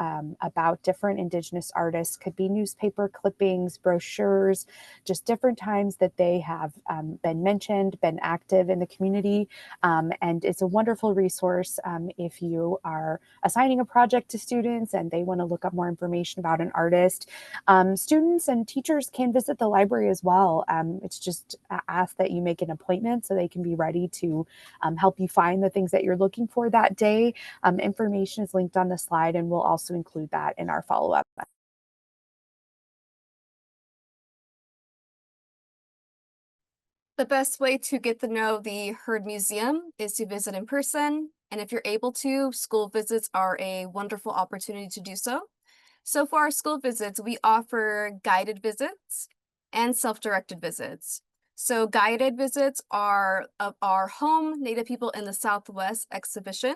about different Indigenous artists. Could be newspaper clippings, brochures, just different times that they have been mentioned, been active in the community. And it's a wonderful resource if you are assigning a project to students and they want to look up more information about an artist. Students and teachers can visit the library as well. It's just asked that you make an appointment so they can be ready to help you find the things that you're looking for that day. Information is linked on the slide, and we'll also include that in our follow-up.
The best way to get to know the Heard Museum is to visit in person. And if you're able to, school visits are a wonderful opportunity to do so. So for our school visits, we offer guided visits and self-directed visits. So guided visits are of our home Native People in the Southwest exhibition.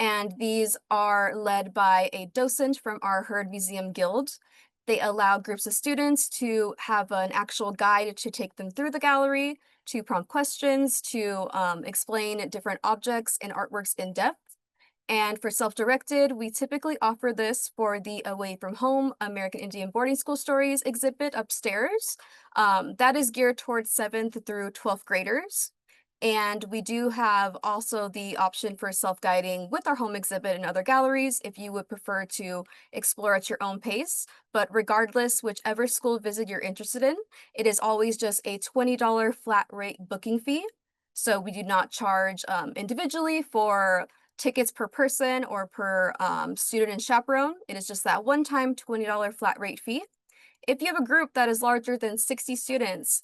And these are led by a docent from our Heard Museum Guild. They allow groups of students to have an actual guide to take them through the gallery, to prompt questions, to explain different objects and artworks in depth. And for self-directed, we typically offer this for the Away from Home American Indian Boarding School Stories exhibit upstairs. That is geared towards 7th through 12th graders. And we do have also the option for self-guiding with our home exhibit and other galleries if you would prefer to explore at your own pace. But regardless, whichever school visit you're interested in, it is always just a $20 flat rate booking fee. So we do not charge individually for tickets per person or per student and chaperone. It is just that one-time $20 flat rate fee. If you have a group that is larger than 60 students,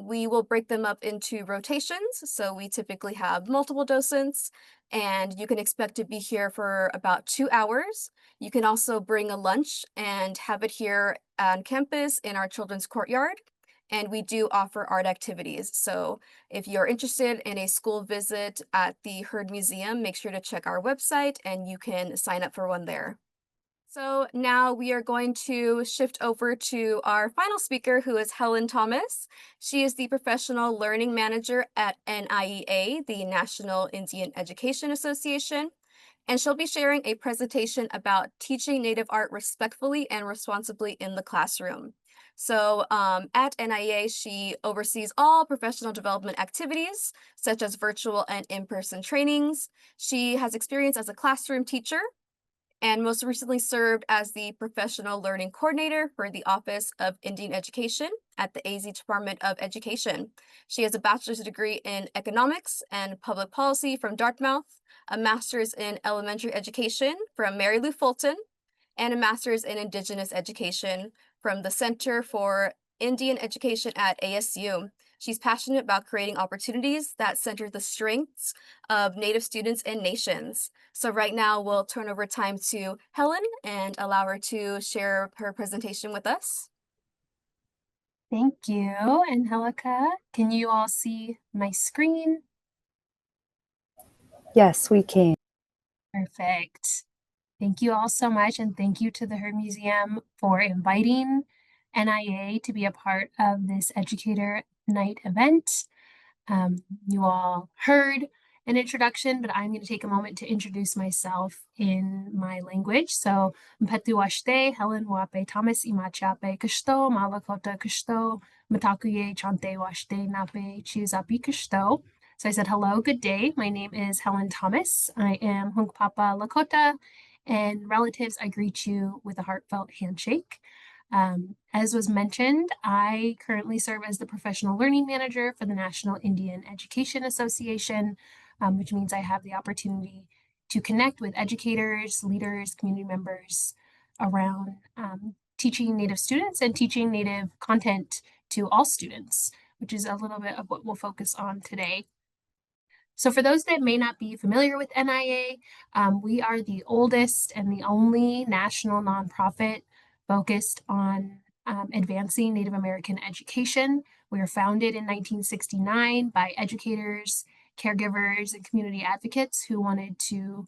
we will break them up into rotations. So we typically have multiple docents, and you can expect to be here for about 2 hours. You can also bring a lunch and have it here on campus in our children's courtyard. And we do offer art activities. So if you're interested in a school visit at the Heard Museum, make sure to check our website and you can sign up for one there. So now we are going to shift over to our final speaker, who is Helen Thomas. She is the Professional Learning Manager at NIEA, the National Indian Education Association, and she'll be sharing a presentation about teaching Native art respectfully and responsibly in the classroom. So at NIEA, she oversees all professional development activities, such as virtual and in-person trainings. She has experience as a classroom teacher, and most recently served as the Professional Learning Coordinator for the Office of Indian Education at the AZ Department of Education. She has a bachelor's degree in economics and public policy from Dartmouth, a master's in elementary education from Mary Lou Fulton, and a master's in indigenous education from the Center for Indian Education at ASU. She's passionate about creating opportunities that center the strengths of Native students and nations. So right now we'll turn over time to Helen and allow her to share her presentation with us.
Thank you, Angelica. Can you all see my screen?
Yes, we can.
Perfect. Thank you all so much, and thank you to the Heard Museum for inviting NIA to be a part of this Educator Night event. You all heard an introduction, but I'm going to take a moment to introduce myself in my language. So, Mpetu Washte, Helen Wape Thomas Imachape Kushto, Malakota Kushto, Matakuye Chante Washte Nape Chiuzapi Kushto. So I said, hello, good day. My name is Helen Thomas. I am Hunkpapa Lakota, and relatives, I greet you with a heartfelt handshake. As was mentioned, I currently serve as the Professional Learning Manager for the National Indian Education Association, which means I have the opportunity to connect with educators, leaders, community members around teaching Native students and teaching Native content to all students, which is a little bit of what we'll focus on today. So for those that may not be familiar with NIA, we are the oldest and the only national nonprofit focused on advancing Native American education. We were founded in 1969 by educators, caregivers, and community advocates who wanted to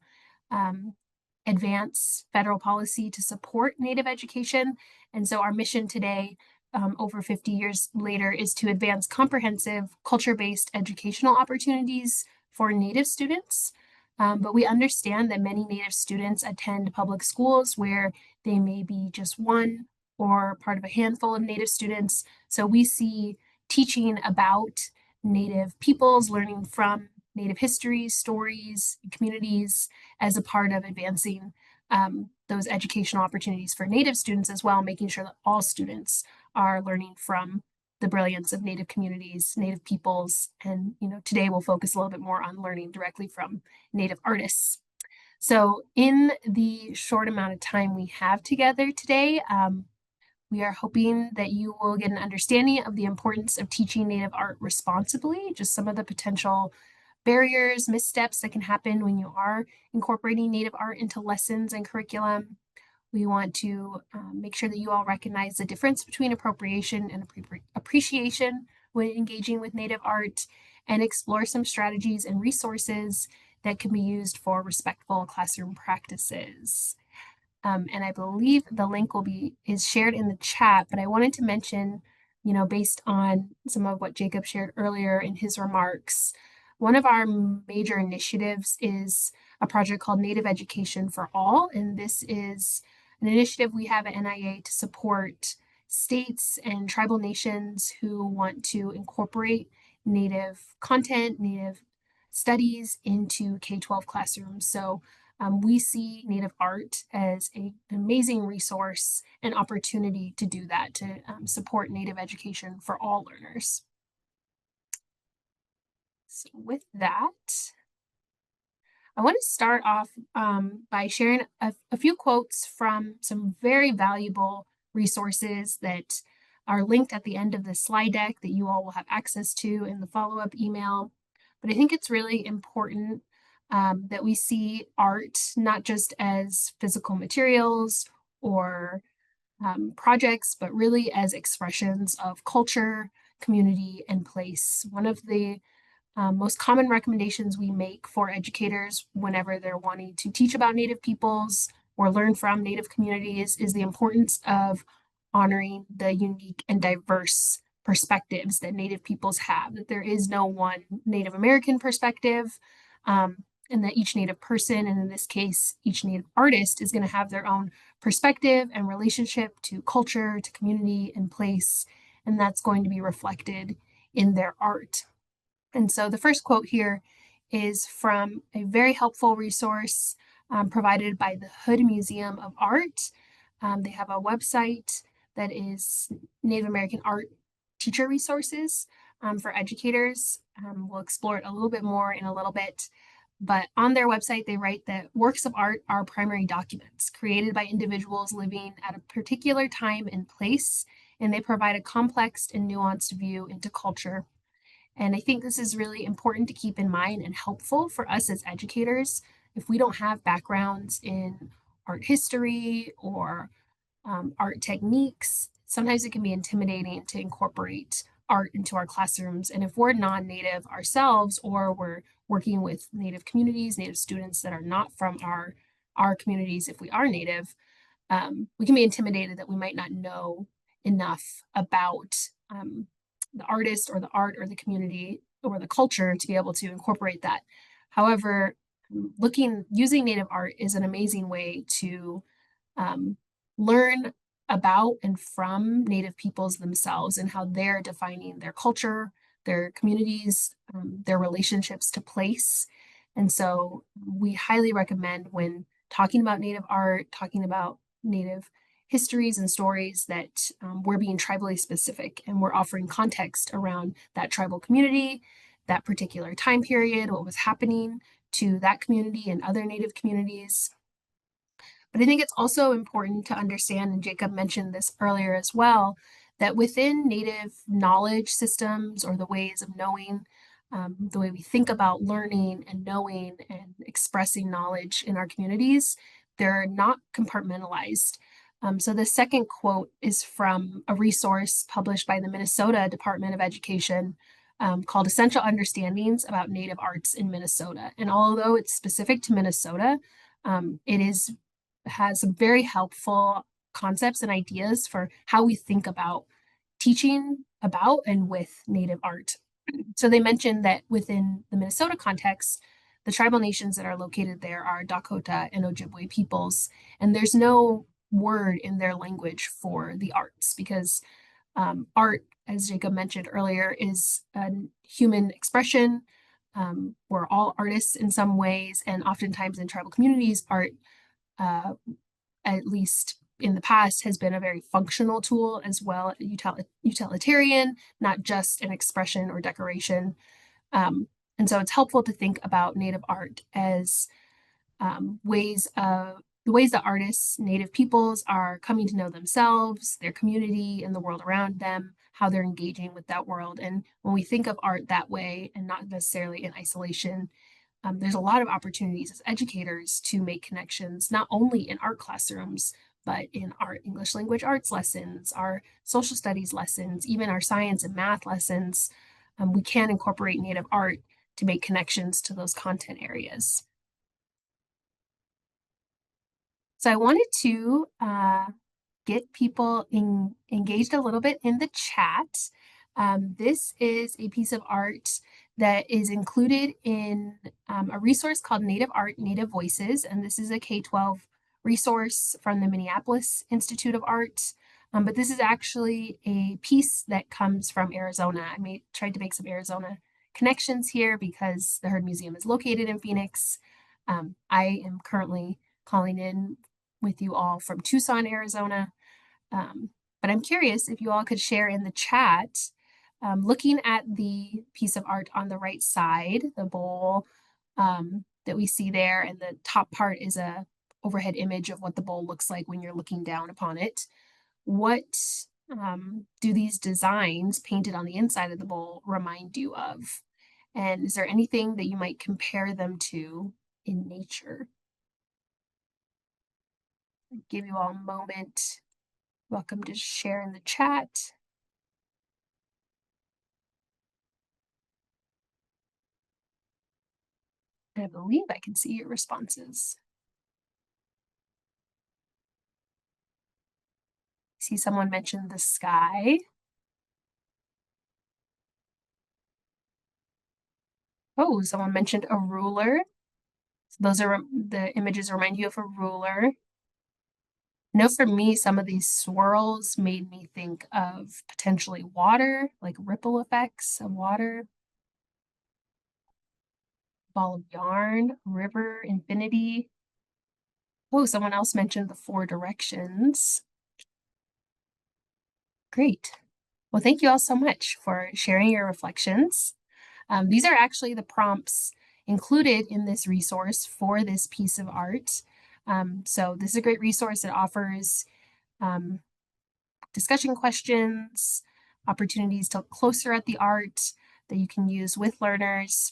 advance federal policy to support Native education. And so our mission today, over 50 years later, is to advance comprehensive culture-based educational opportunities for Native students. But we understand that many Native students attend public schools where they may be just one or part of a handful of Native students. So we see teaching about Native peoples, learning from Native histories, stories, communities as a part of advancing those educational opportunities for Native students as well, making sure that all students are learning from the brilliance of Native communities, Native peoples, and today we'll focus a little bit more on learning directly from Native artists. So in the short amount of time we have together today, we are hoping that you will get an understanding of the importance of teaching Native art responsibly, just some of the potential barriers, missteps that can happen when you are incorporating Native art into lessons and curriculum. We want to make sure that you all recognize the difference between appropriation and appreciation when engaging with Native art, and explore some strategies and resources that can be used for respectful classroom practices. And I believe the link is shared in the chat, but I wanted to mention, based on some of what Jacob shared earlier in his remarks, one of our major initiatives is a project called Native Education for All, and this is an initiative we have at NIA to support states and tribal nations who want to incorporate Native content, Native studies into K-12 classrooms. So we see Native art as an amazing resource and opportunity to do that, to support Native education for all learners. So with that, I want to start off by sharing a few quotes from some very valuable resources that are linked at the end of the slide deck that you all will have access to in the follow-up email. But I think it's really important that we see art not just as physical materials or projects, but really as expressions of culture, community, and place. One of the most common recommendations we make for educators whenever they're wanting to teach about Native peoples or learn from Native communities is the importance of honoring the unique and diverse perspectives that Native peoples have, that there is no one Native American perspective, and that each Native person, and in this case, each Native artist, is going to have their own perspective and relationship to culture, to community, and place, and that's going to be reflected in their art. And so the first quote here is from a very helpful resource provided by the Hood Museum of Art. They have a website that is Native American Art Teacher Resources for educators. We'll explore it a little bit more in a little bit. But on their website, they write that works of art are primary documents created by individuals living at a particular time and place, and they provide a complex and nuanced view into culture. And I think this is really important to keep in mind and helpful for us as educators. If we don't have backgrounds in art history or art techniques, sometimes it can be intimidating to incorporate art into our classrooms. And if we're non-Native ourselves, or we're working with Native communities, Native students that are not from our communities, if we are Native, we can be intimidated that we might not know enough about the artist or the art or the community or the culture to be able to incorporate that. However, using Native art is an amazing way to learn about and from Native peoples themselves and how they're defining their culture, their communities, their relationships to place. And so we highly recommend, when talking about Native art, talking about Native histories and stories, that we're being tribally specific and we're offering context around that tribal community, that particular time period, what was happening to that community and other Native communities. But I think it's also important to understand, and Jacob mentioned this earlier as well, that within Native knowledge systems, or the ways of knowing, the way we think about learning and knowing and expressing knowledge in our communities, they're not compartmentalized. So the second quote is from a resource published by the Minnesota Department of Education called Essential Understandings About Native Arts in Minnesota. And although it's specific to Minnesota, it has some very helpful concepts and ideas for how we think about teaching about and with Native art. So they mentioned that within the Minnesota context, the tribal nations that are located there are Dakota and Ojibwe peoples, and there's no word in their language for the arts, because art, as Jacob mentioned earlier, is a human expression. We're all artists in some ways, and oftentimes in tribal communities, art, at least in the past, has been a very functional tool as well, utilitarian, not just an expression or decoration. And so it's helpful to think about Native art as the ways that artists, Native peoples, are coming to know themselves, their community, and the world around them, how they're engaging with that world. And when we think of art that way, and not necessarily in isolation, there's a lot of opportunities as educators to make connections, not only in art classrooms, but in our English language arts lessons, our social studies lessons, even our science and math lessons. We can incorporate Native art to make connections to those content areas. So I wanted to get people engaged a little bit in the chat. This is a piece of art that is included in a resource called Native Art, Native Voices, and this is a K-12 resource from the Minneapolis Institute of Art. But this is actually a piece that comes from Arizona. Tried to make some Arizona connections here because the Heard Museum is located in Phoenix. I am currently calling in with you all from Tucson, Arizona. But I'm curious if you all could share in the chat, looking at the piece of art on the right side, the bowl that we see there, and the top part is a overhead image of what the bowl looks like when you're looking down upon it. What do these designs painted on the inside of the bowl remind you of? And is there anything that you might compare them to in nature? I'll give you all a moment. Welcome to share in the chat. I believe I can see your responses. See someone mentioned the sky. Oh, someone mentioned a ruler. So those are the images remind you of a ruler. I know for me, some of these swirls made me think of potentially water, like ripple effects of water. Ball of yarn, river, infinity. Oh, someone else mentioned the 4 directions. Great. Well, thank you all so much for sharing your reflections. These are actually the prompts included in this resource for this piece of art. So this is a great resource that offers discussion questions, opportunities to look closer at the art that you can use with learners.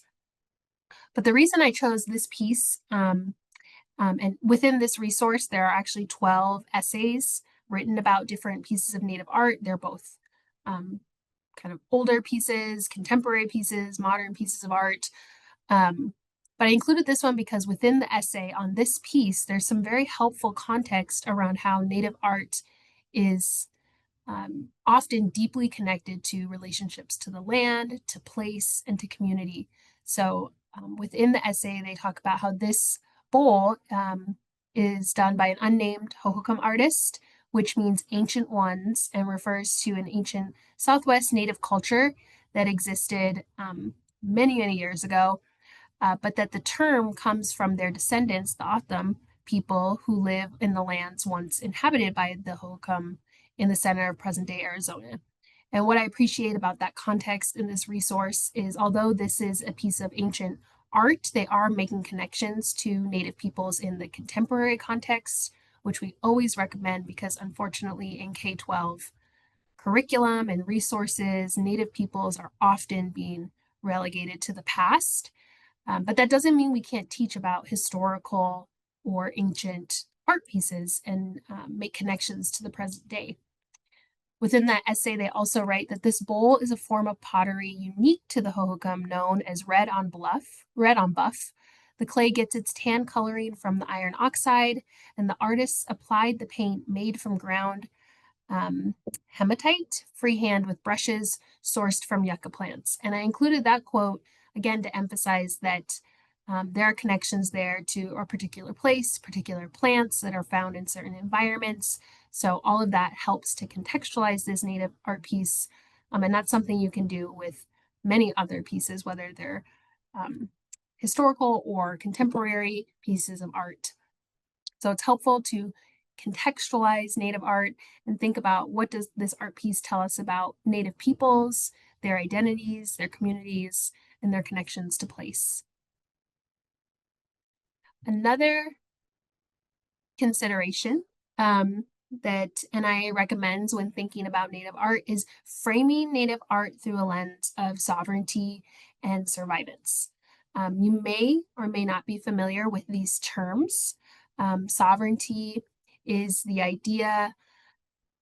But the reason I chose this piece, and within this resource, there are actually 12 essays written about different pieces of Native art. They're both kind of older pieces, contemporary pieces, modern pieces of art. But I included this one because within the essay on this piece, there's some very helpful context around how Native art is often deeply connected to relationships to the land, to place, and to community. So within the essay, they talk about how this bowl is done by an unnamed Hohokam artist, which means ancient ones, and refers to an ancient Southwest Native culture that existed many, many years ago, but that the term comes from their descendants, the O'odham people who live in the lands once inhabited by the Hohokam in the center of present-day Arizona. And what I appreciate about that context in this resource is, although this is a piece of ancient art, they are making connections to Native peoples in the contemporary context, which we always recommend because unfortunately in K-12 curriculum and resources, Native peoples are often being relegated to the past. But that doesn't mean we can't teach about historical or ancient art pieces and make connections to the present day. Within that essay, they also write that this bowl is a form of pottery unique to the Hohokam known as red on buff. The clay gets its tan coloring from the iron oxide, and the artists applied the paint made from ground hematite freehand with brushes sourced from yucca plants. And I included that quote again to emphasize that there are connections there to a particular place, particular plants that are found in certain environments. So all of that helps to contextualize this Native art piece. And that's something you can do with many other pieces, whether they're historical or contemporary pieces of art. So it's helpful to contextualize Native art and think about, what does this art piece tell us about Native peoples, their identities, their communities, and their connections to place. Another consideration that NIA recommends when thinking about Native art is framing Native art through a lens of sovereignty and survivance. You may or may not be familiar with these terms. Sovereignty is the idea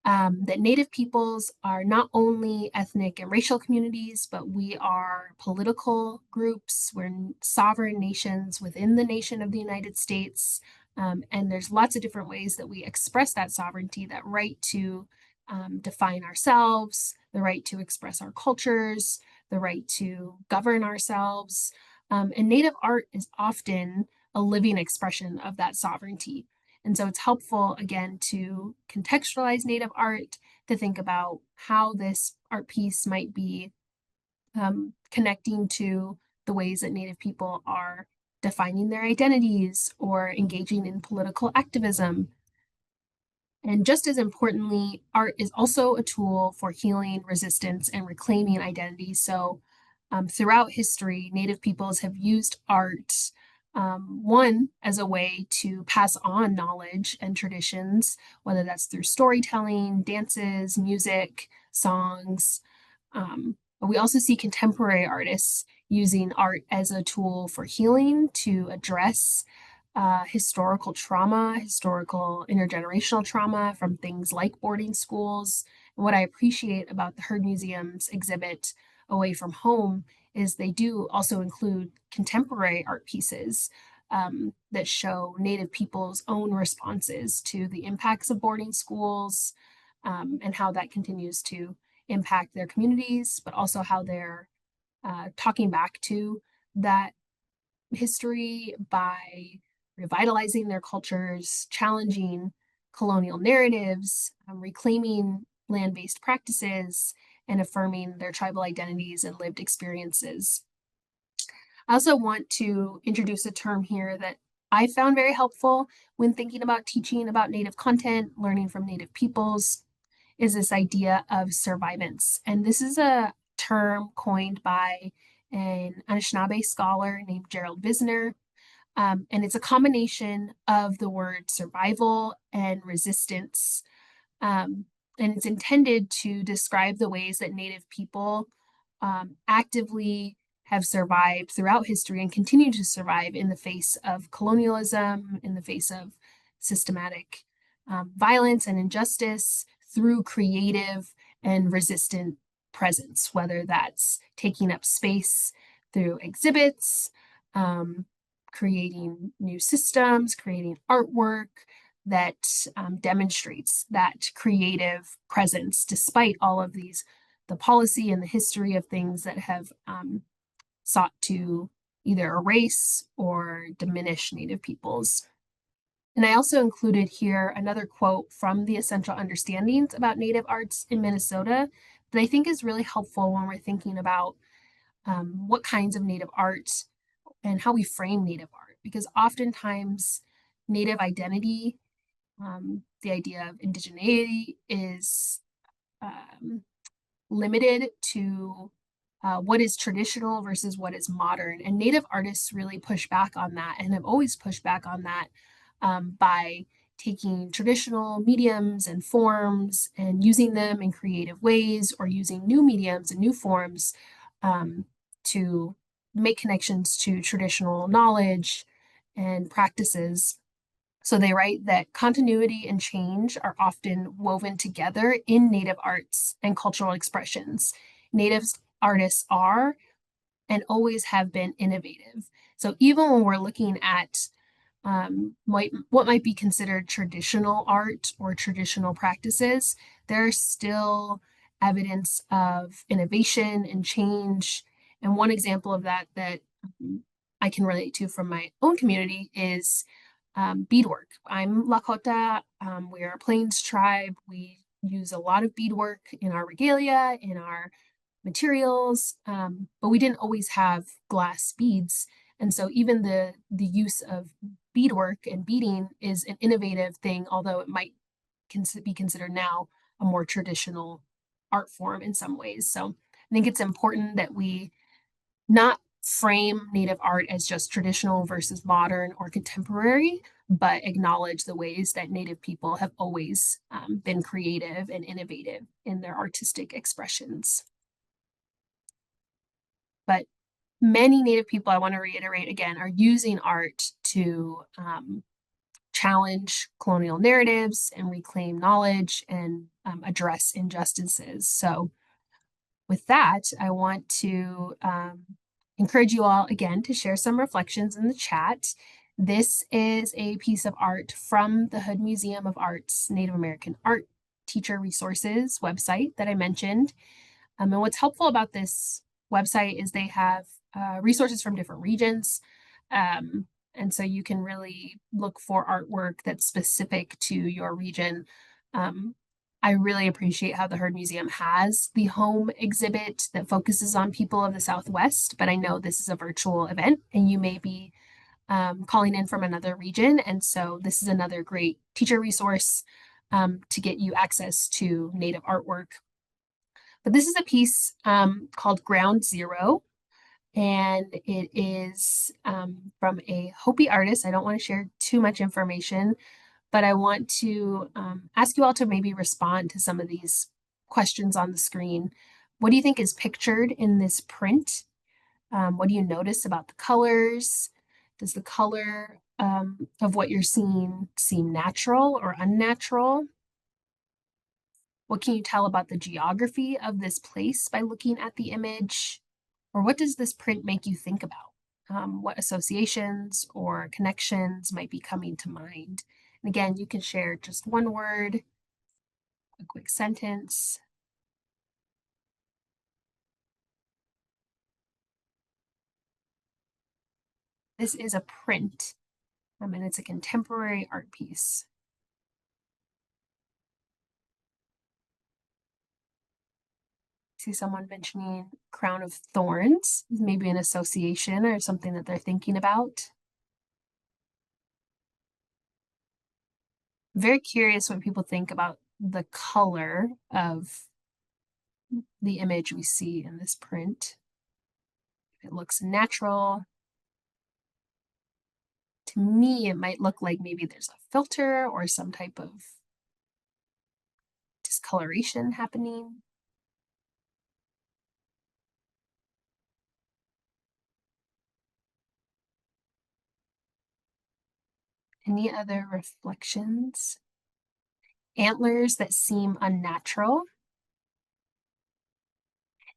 that Native peoples are not only ethnic and racial communities, but we are political groups. We're sovereign nations within the nation of the United States. And there's lots of different ways that we express that sovereignty, that right to define ourselves, the right to express our cultures, the right to govern ourselves. And Native art is often a living expression of that sovereignty. And so it's helpful, again, to contextualize Native art, to think about how this art piece might be connecting to the ways that Native people are defining their identities or engaging in political activism. And just as importantly, art is also a tool for healing, resistance, and reclaiming identity. So throughout history, Native peoples have used art, one, as a way to pass on knowledge and traditions, whether that's through storytelling, dances, music, songs. But we also see contemporary artists using art as a tool for healing, to address historical trauma, historical intergenerational trauma from things like boarding schools. And what I appreciate about the Heard Museum's exhibit Away from Home is they do also include contemporary art pieces that show Native people's own responses to the impacts of boarding schools, and how that continues to impact their communities, but also how they're talking back to that history by revitalizing their cultures, challenging colonial narratives, reclaiming land-based practices, and affirming their tribal identities and lived experiences. I also want to introduce a term here that I found very helpful when thinking about teaching about Native content, learning from Native peoples, is this idea of survivance. And this is a term coined by an Anishinaabe scholar named Gerald Visner. And it's a combination of the word survival and resistance. And it's intended to describe the ways that Native people actively have survived throughout history and continue to survive in the face of colonialism, in the face of systematic violence and injustice, through creative and resistant presence, whether that's taking up space through exhibits, creating new systems, creating artwork that demonstrates that creative presence, despite all of the policy and the history of things that have sought to either erase or diminish Native peoples. And I also included here another quote from the Essential Understandings about Native Arts in Minnesota that I think is really helpful when we're thinking about what kinds of Native art and how we frame Native art, because oftentimes Native identity, the idea of indigeneity, is limited to what is traditional versus what is modern. And Native artists really push back on that and have always pushed back on that by taking traditional mediums and forms and using them in creative ways, or using new mediums and new forms to make connections to traditional knowledge and practices. So they write that continuity and change are often woven together in Native arts and cultural expressions. Native artists are and always have been innovative. So even when we're looking at what might be considered traditional art or traditional practices, there's still evidence of innovation and change. And one example of that I can relate to from my own community is beadwork. I'm Lakota. We're a Plains tribe. We use a lot of beadwork in our regalia, in our materials, but we didn't always have glass beads. And so even the use of beadwork and beading is an innovative thing, although it might be considered now a more traditional art form in some ways. So I think it's important that we not frame Native art as just traditional versus modern or contemporary, but acknowledge the ways that Native people have always been creative and innovative in their artistic expressions. But many Native people, I want to reiterate again, are using art to challenge colonial narratives and reclaim knowledge and address injustices. So with that, I want to encourage you all again to share some reflections in the chat. This is a piece of art from the Hood Museum of Art's Native American Art Teacher Resources website that I mentioned. And what's helpful about this website is they have resources from different regions. And so you can really look for artwork that's specific to your region. I really appreciate how the Heard Museum has the home exhibit that focuses on people of the Southwest, but I know this is a virtual event and you may be calling in from another region. And so this is another great teacher resource to get you access to Native artwork. But this is a piece called Ground Zero, and it is from a Hopi artist. I don't want to share too much information, but I want to ask you all to maybe respond to some of these questions on the screen. What do you think is pictured in this print? What do you notice about the colors? Does the color of what you're seeing seem natural or unnatural? What can you tell about the geography of this place by looking at the image? Or what does this print make you think about? What associations or connections might be coming to mind? And again, you can share just one word, a quick sentence. This is a print, and it's a contemporary art piece. See someone mentioning crown of thorns, maybe an association or something that they're thinking about. Very curious what people think about the color of the image we see in this print. It looks natural. To me, it might look like maybe there's a filter or some type of discoloration happening. Any other reflections? Antlers that seem unnatural.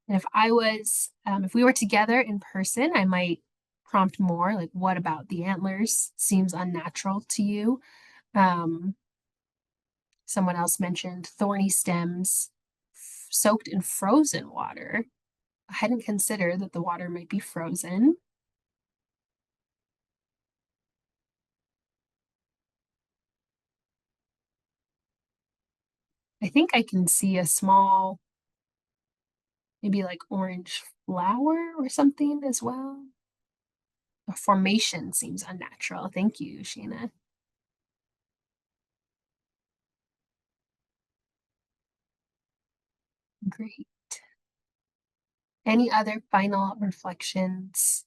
And if we were together in person, I might prompt more like, what about the antlers seems unnatural to you? Someone else mentioned thorny stems soaked in frozen water. I hadn't considered that the water might be frozen. I think I can see a small, maybe like orange flower or something as well. The formation seems unnatural. Thank you, Sheena. Great. Any other final reflections?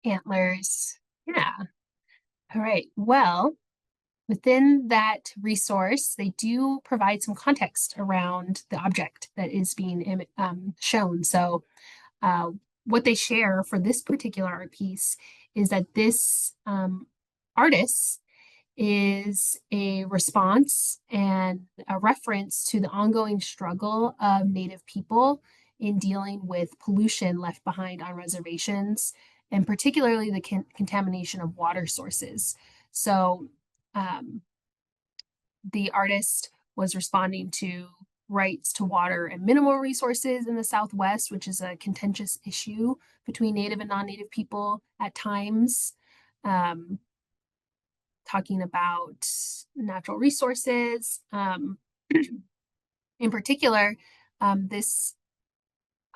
Antlers. Yeah. All right. Well, within that resource, they do provide some context around the object that is being shown. So what they share for this particular art piece is that this artist is a response and a reference to the ongoing struggle of Native people in dealing with pollution left behind on reservations, and particularly the contamination of water sources. So the artist was responding to rights to water and mineral resources in the Southwest, which is a contentious issue between Native and non-Native people at times. Talking about natural resources. In particular, this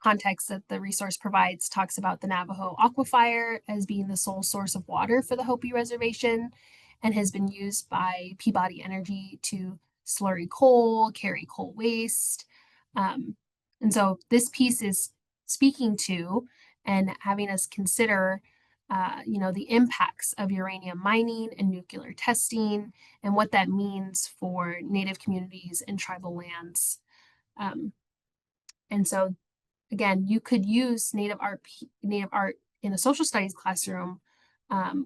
context that the resource provides talks about the Navajo aquifer as being the sole source of water for the Hopi Reservation and has been used by Peabody Energy to slurry coal, carry coal waste. And so this piece is speaking to and having us consider the impacts of uranium mining and nuclear testing and what that means for Native communities and tribal lands. And so, again, you could use Native art in a social studies classroom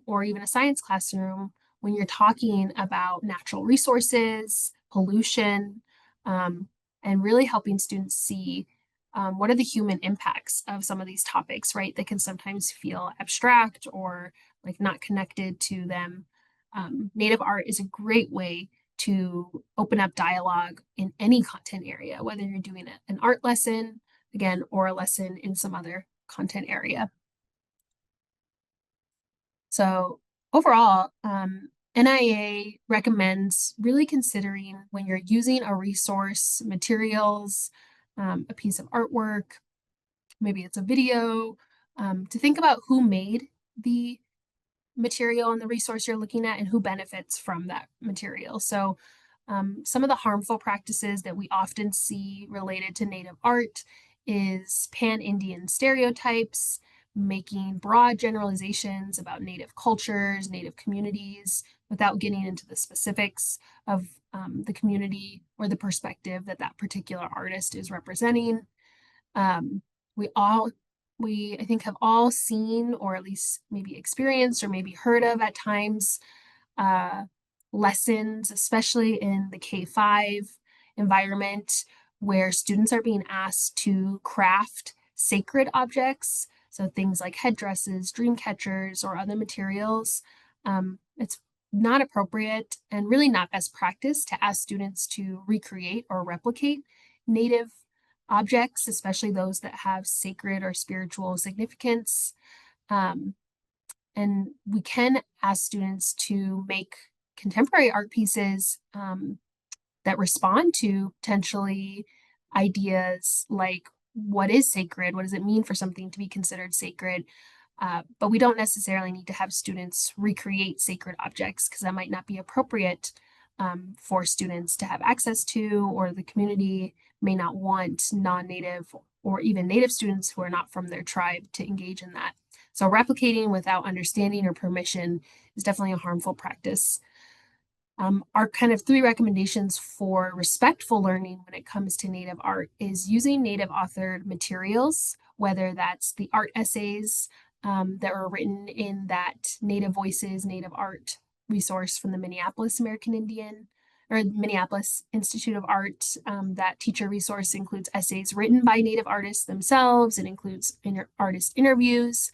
or even a science classroom when you're talking about natural resources, pollution, and really helping students see what are the human impacts of some of these topics, right? That can sometimes feel abstract or like not connected to them. Native art is a great way to open up dialogue in any content area, whether you're doing an art lesson, again, or a lesson in some other content area. So overall, NIA recommends really considering when you're using a resource, materials, a piece of artwork, maybe it's a video, to think about who made the material and the resource you're looking at and who benefits from that material. So some of the harmful practices that we often see related to Native art is pan-Indian stereotypes, making broad generalizations about Native cultures, Native communities, without getting into the specifics of the community or the perspective that that particular artist is representing. We I think have all seen, or at least maybe experienced, or maybe heard of at times, lessons, especially in the K-5 environment, where students are being asked to craft sacred objects. So things like headdresses, dream catchers, or other materials. It's not appropriate and really not best practice to ask students to recreate or replicate Native objects, especially those that have sacred or spiritual significance. And we can ask students to make contemporary art pieces that respond to potentially ideas like what is sacred, what does it mean for something to be considered sacred, but we don't necessarily need to have students recreate sacred objects because that might not be appropriate for students to have access to, or the community may not want non-Native or even Native students who are not from their tribe to engage in that. So replicating without understanding or permission is definitely a harmful practice. Our kind of 3 recommendations for respectful learning when it comes to Native art is using Native authored materials, whether that's the art essays that were written in that Native Voices, Native Art resource from the Minneapolis American Indian or Minneapolis Institute of Art. That teacher resource includes essays written by Native artists themselves. It includes artist interviews.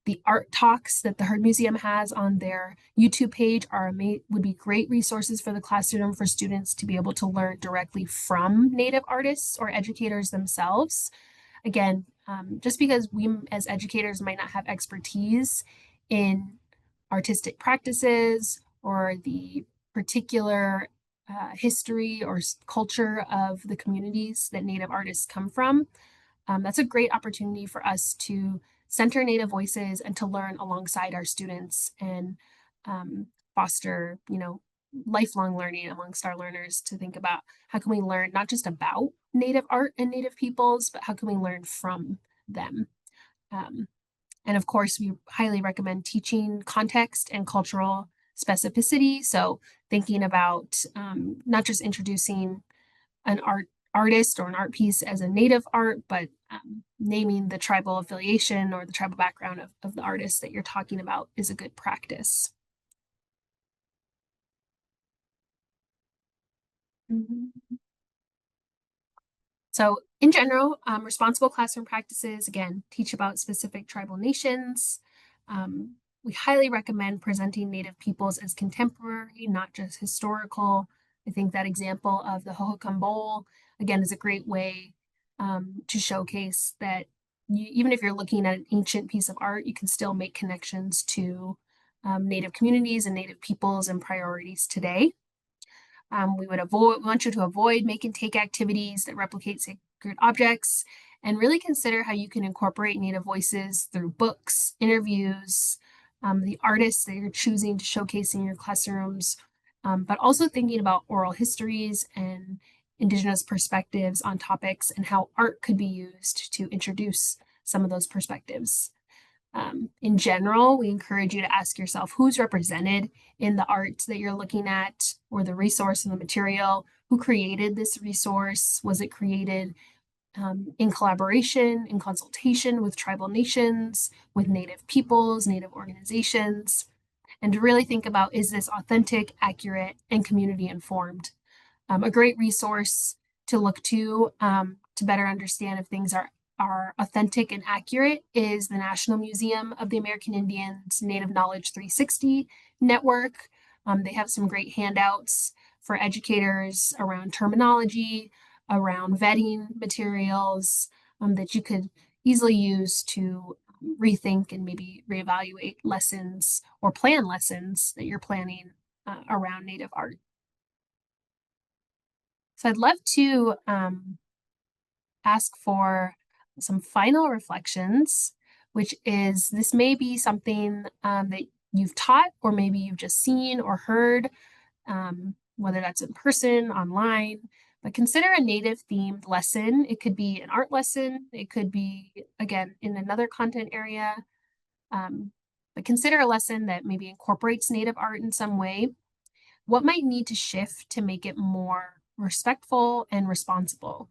The art talks that the Heard Museum has on their YouTube page would be great resources for the classroom for students to be able to learn directly from Native artists or educators themselves. Again, just because we as educators might not have expertise in artistic practices or the particular history or culture of the communities that Native artists come from, that's a great opportunity for us to center Native voices and to learn alongside our students and foster, lifelong learning amongst our learners, to think about how can we learn not just about Native art and Native peoples, but how can we learn from them. And of course, we highly recommend teaching context and cultural specificity. So thinking about not just introducing an artist or an art piece as a Native art, but naming the tribal affiliation or the tribal background of the artist that you're talking about is a good practice. So in general, responsible classroom practices, again, teach about specific tribal nations. We highly recommend presenting Native peoples as contemporary, not just historical. I think that example of the Hohokam Bowl, again, is a great way to showcase that even if you're looking at an ancient piece of art, you can still make connections to Native communities and Native peoples and priorities today. We want you to avoid make and take activities that replicate sacred objects, and really consider how you can incorporate Native voices through books, interviews, the artists that you're choosing to showcase in your classrooms, but also thinking about oral histories and Indigenous perspectives on topics and how art could be used to introduce some of those perspectives. In general, we encourage you to ask yourself who's represented in the art that you're looking at, or the resource and the material. Who created this resource? Was it created in collaboration, in consultation with tribal nations, with Native peoples, Native organizations? And to really think about, is this authentic, accurate, and community informed? A great resource to look to better understand if things are authentic and accurate is the National Museum of the American Indians Native Knowledge 360 network. They have some great handouts for educators around terminology, around vetting materials that you could easily use to rethink and maybe reevaluate lessons or plan lessons that you're planning around Native art. So I'd love to ask for some final reflections, which is this may be something that you've taught, or maybe you've just seen or heard, whether that's in person, online, but consider a Native themed lesson. It could be an art lesson. It could be, again, in another content area. But consider a lesson that maybe incorporates Native art in some way. What might need to shift to make it more respectful and responsible?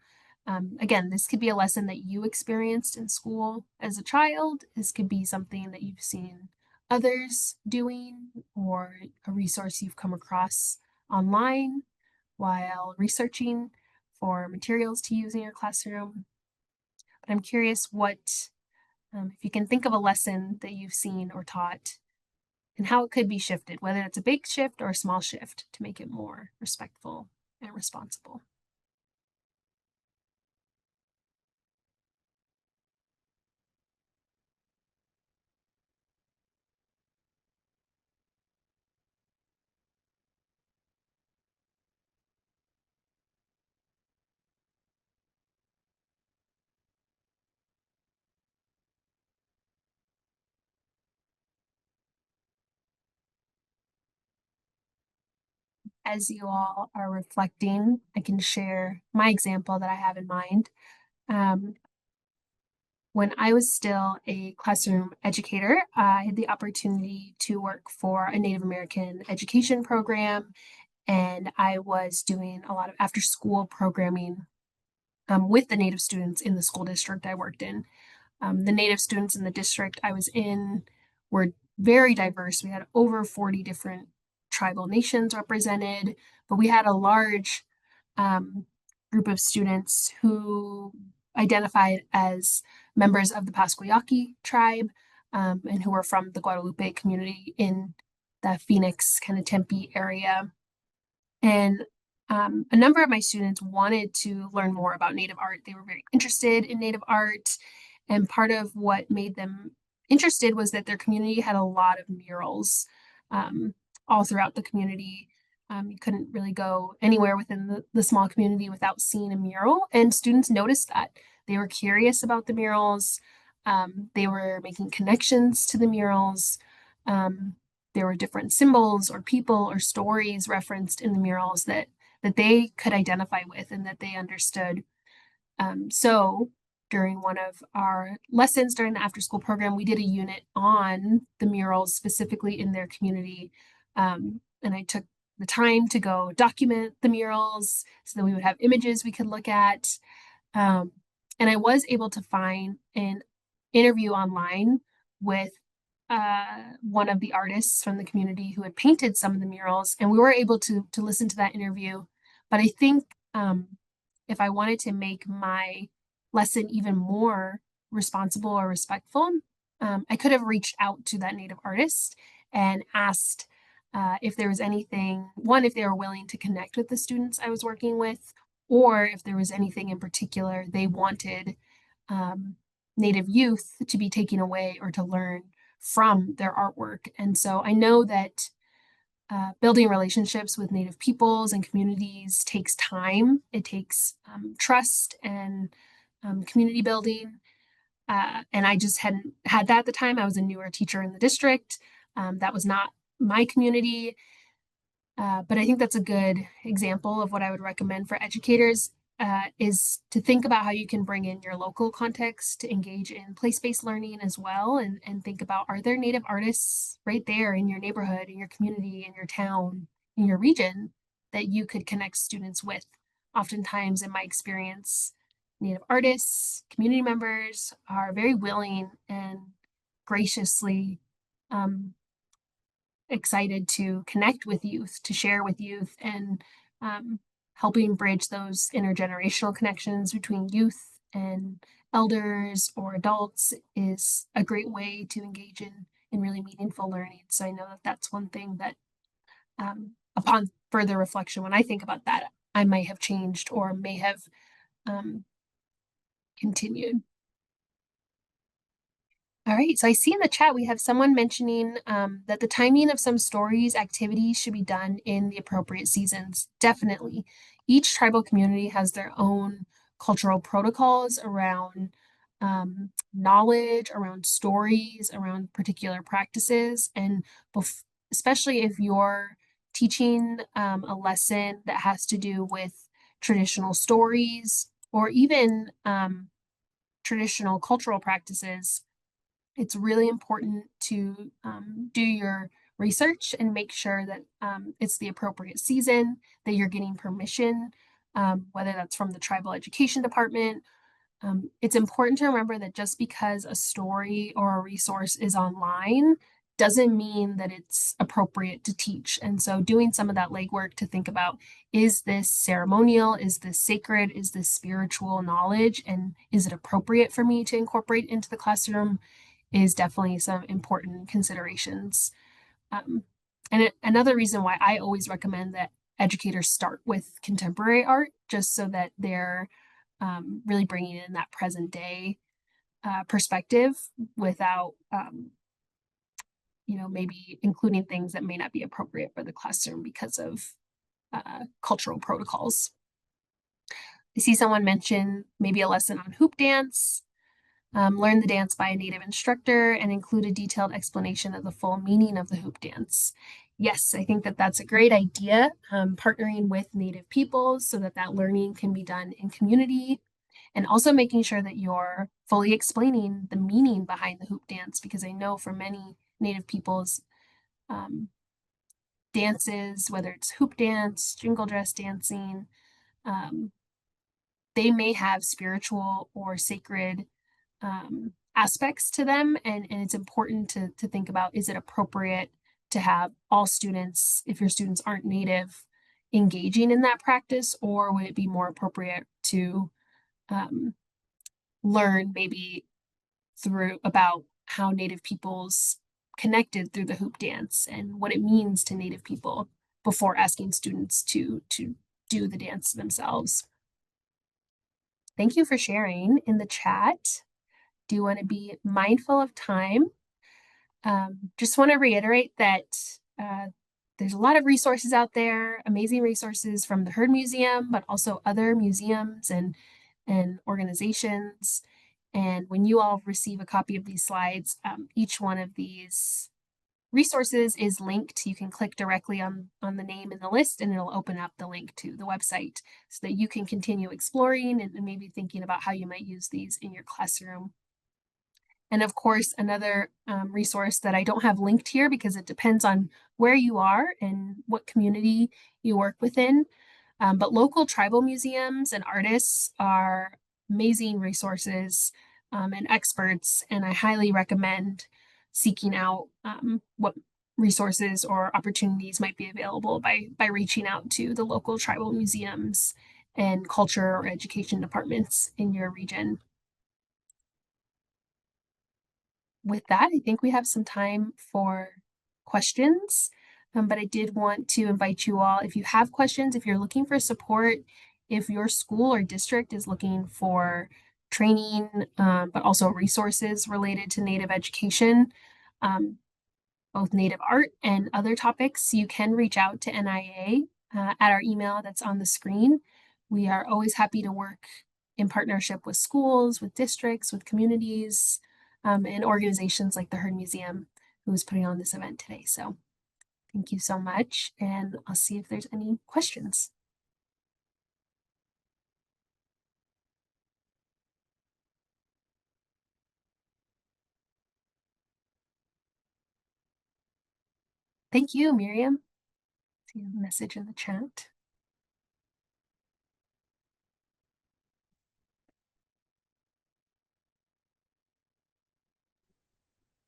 Again, this could be a lesson that you experienced in school as a child. This could be something that you've seen others doing, or a resource you've come across online while researching for materials to use in your classroom. But I'm curious if you can think of a lesson that you've seen or taught and how it could be shifted, whether it's a big shift or a small shift, to make it more respectful and responsible. As you all are reflecting, I can share my example that I have in mind. When I was still a classroom educator, I had the opportunity to work for a Native American education program, and I was doing a lot of after school programming with the Native students in the school district I worked in. The Native students in the district I was in were very diverse. We had over 40 different tribal nations represented, but we had a large group of students who identified as members of the Pasquayaki tribe and who were from the Guadalupe community in the Phoenix, kind of Tempe area. And a number of my students wanted to learn more about Native art. They were very interested in Native art. And part of what made them interested was that their community had a lot of murals all throughout the community. You couldn't really go anywhere within the small community without seeing a mural. And students noticed that. They were curious about the murals. They were making connections to the murals. There were different symbols or people or stories referenced in the murals that they could identify with and that they understood. So during one of our lessons during the after school program, we did a unit on the murals specifically in their community. And I took the time to go document the murals so that we would have images we could look at. And I was able to find an interview online with one of the artists from the community who had painted some of the murals, and we were able to listen to that interview. But I think if I wanted to make my lesson even more responsible or respectful, I could have reached out to that Native artist and asked if there was anything, one, if they were willing to connect with the students I was working with, or if there was anything in particular they wanted Native youth to be taking away or to learn from their artwork. And so I know that building relationships with Native peoples and communities takes time. It takes trust and community building. And I just hadn't had that at the time. I was a newer teacher in the district. That was not my community. But I think that's a good example of what I would recommend for educators is to think about how you can bring in your local context to engage in place-based learning as well, and think about, are there Native artists right there in your neighborhood, in your community, in your town, in your region that you could connect students with? Oftentimes, in my experience, Native artists, community members are very willing and graciously excited to connect with youth, to share with youth, and helping bridge those intergenerational connections between youth and elders or adults is a great way to engage in really meaningful learning. So I know that that's one thing that upon further reflection, when I think about that, I might have changed or may have continued. All right, so I see in the chat we have someone mentioning that the timing of some stories, activities should be done in the appropriate seasons. Definitely. Each tribal community has their own cultural protocols around knowledge, around stories, around particular practices. And especially if you're teaching a lesson that has to do with traditional stories or even traditional cultural practices, it's really important to do your research and make sure that it's the appropriate season, that you're getting permission, whether that's from the tribal education department. It's important to remember that just because a story or a resource is online doesn't mean that it's appropriate to teach. And so doing some of that legwork to think about, is this ceremonial? Is this sacred? Is this spiritual knowledge? And is it appropriate for me to incorporate into the classroom? Is definitely some important considerations. And another reason why I always recommend that educators start with contemporary art, just so that they're really bringing in that present day perspective without, maybe including things that may not be appropriate for the classroom because of cultural protocols. I see someone mention maybe a lesson on hoop dance. Learn the dance by a native instructor and include a detailed explanation of the full meaning of the hoop dance. Yes, I think that that's a great idea, partnering with native peoples so that that learning can be done in community, and also making sure that you're fully explaining the meaning behind the hoop dance, because I know for many native peoples, dances, whether it's hoop dance, jingle dress dancing, they may have spiritual or sacred aspects to them, and it's important to think about, is it appropriate to have all students, if your students aren't native, engaging in that practice, or would it be more appropriate to learn maybe through about how native peoples connected through the hoop dance and what it means to native people before asking students to do the dance themselves. Thank you for sharing in the chat. Do want to be mindful of time. Just want to reiterate that there's a lot of resources out there, amazing resources from the Heard Museum, but also other museums and organizations. And when you all receive a copy of these slides, each one of these resources is linked. You can click directly on the name in the list and it'll open up the link to the website so that you can continue exploring and maybe thinking about how you might use these in your classroom. And of course, another resource that I don't have linked here because it depends on where you are and what community you work within. But local tribal museums and artists are amazing resources and experts, and I highly recommend seeking out what resources or opportunities might be available by reaching out to the local tribal museums and culture or education departments in your region. With that, I think we have some time for questions, but I did want to invite you all, if you have questions, if you're looking for support, if your school or district is looking for training, but also resources related to Native education, both Native art and other topics, you can reach out to NIA at our email that's on the screen. We are always happy to work in partnership with schools, with districts, with communities, and organizations like the Heard Museum, who is putting on this event today. So thank you so much, and I'll see if there's any questions. Thank you, Miriam. See a message in the chat.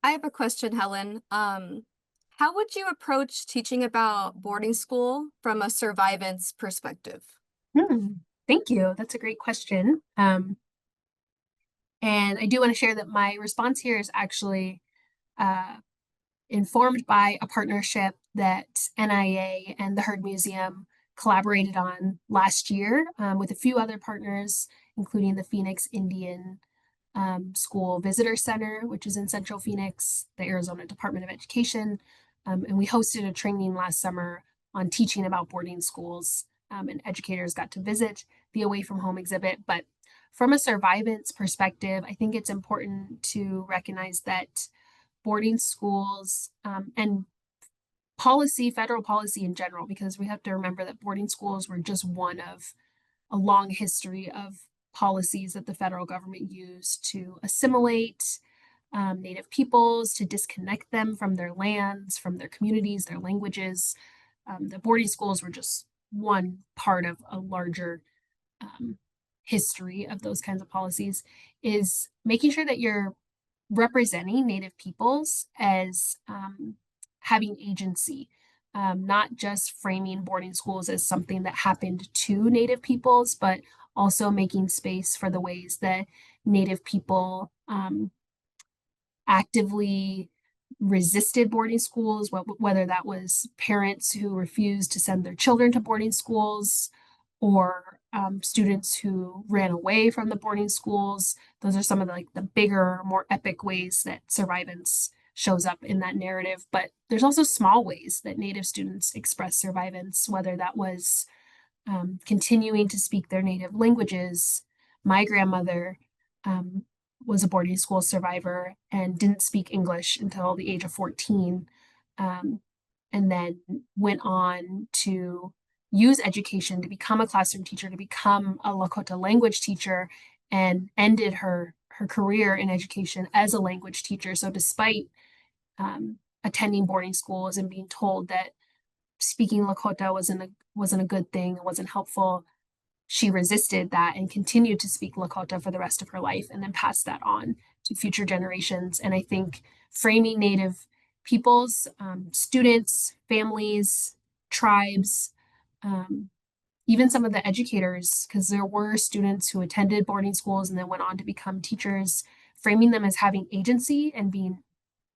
I have a question, Helen. How would you approach teaching about boarding school from a survivance perspective?
Thank you. That's a great question. And I do want to share that my response here is actually informed by a partnership that NIA and the Heard Museum collaborated on last year with a few other partners, including the Phoenix Indian School Visitor Center, which is in Central Phoenix, the Arizona Department of Education. And we hosted a training last summer on teaching about boarding schools, and educators got to visit the Away from Home exhibit. But from a survivance perspective, I think it's important to recognize that boarding schools and federal policy in general, because we have to remember that boarding schools were just one of a long history of policies that the federal government used to assimilate Native peoples, to disconnect them from their lands, from their communities, their languages. The boarding schools were just one part of a larger history of those kinds of policies, is making sure that you're representing Native peoples as having agency, not just framing boarding schools as something that happened to Native peoples, but also making space for the ways that Native people actively resisted boarding schools, whether that was parents who refused to send their children to boarding schools, or students who ran away from the boarding schools. Those are some of the bigger, more epic ways that survivance shows up in that narrative. But there's also small ways that Native students express survivance, whether that was continuing to speak their native languages. My grandmother was a boarding school survivor and didn't speak English until the age of 14, and then went on to use education to become a classroom teacher, to become a Lakota language teacher, and ended her career in education as a language teacher. So despite attending boarding schools and being told that speaking Lakota wasn't a good thing, it wasn't helpful, she resisted that and continued to speak Lakota for the rest of her life, and then passed that on to future generations. And I think framing Native peoples, students, families, tribes, even some of the educators, because there were students who attended boarding schools and then went on to become teachers, framing them as having agency and being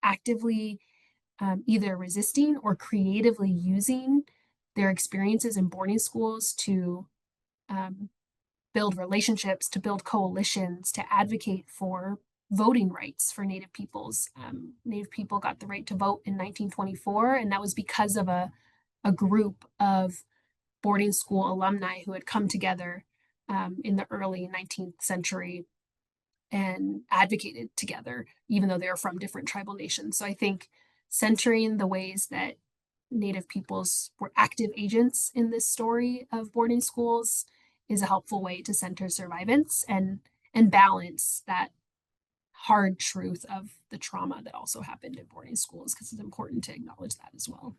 actively either resisting or creatively using their experiences in boarding schools to build relationships, to build coalitions, to advocate for voting rights for Native peoples. Native people got the right to vote in 1924, and that was because of a group of boarding school alumni who had come together in the early 19th century and advocated together, even though they were from different tribal nations. So I think centering the ways that Native peoples were active agents in this story of boarding schools is a helpful way to center survivance and balance that hard truth of the trauma that also happened in boarding schools, because it's important to acknowledge that as well.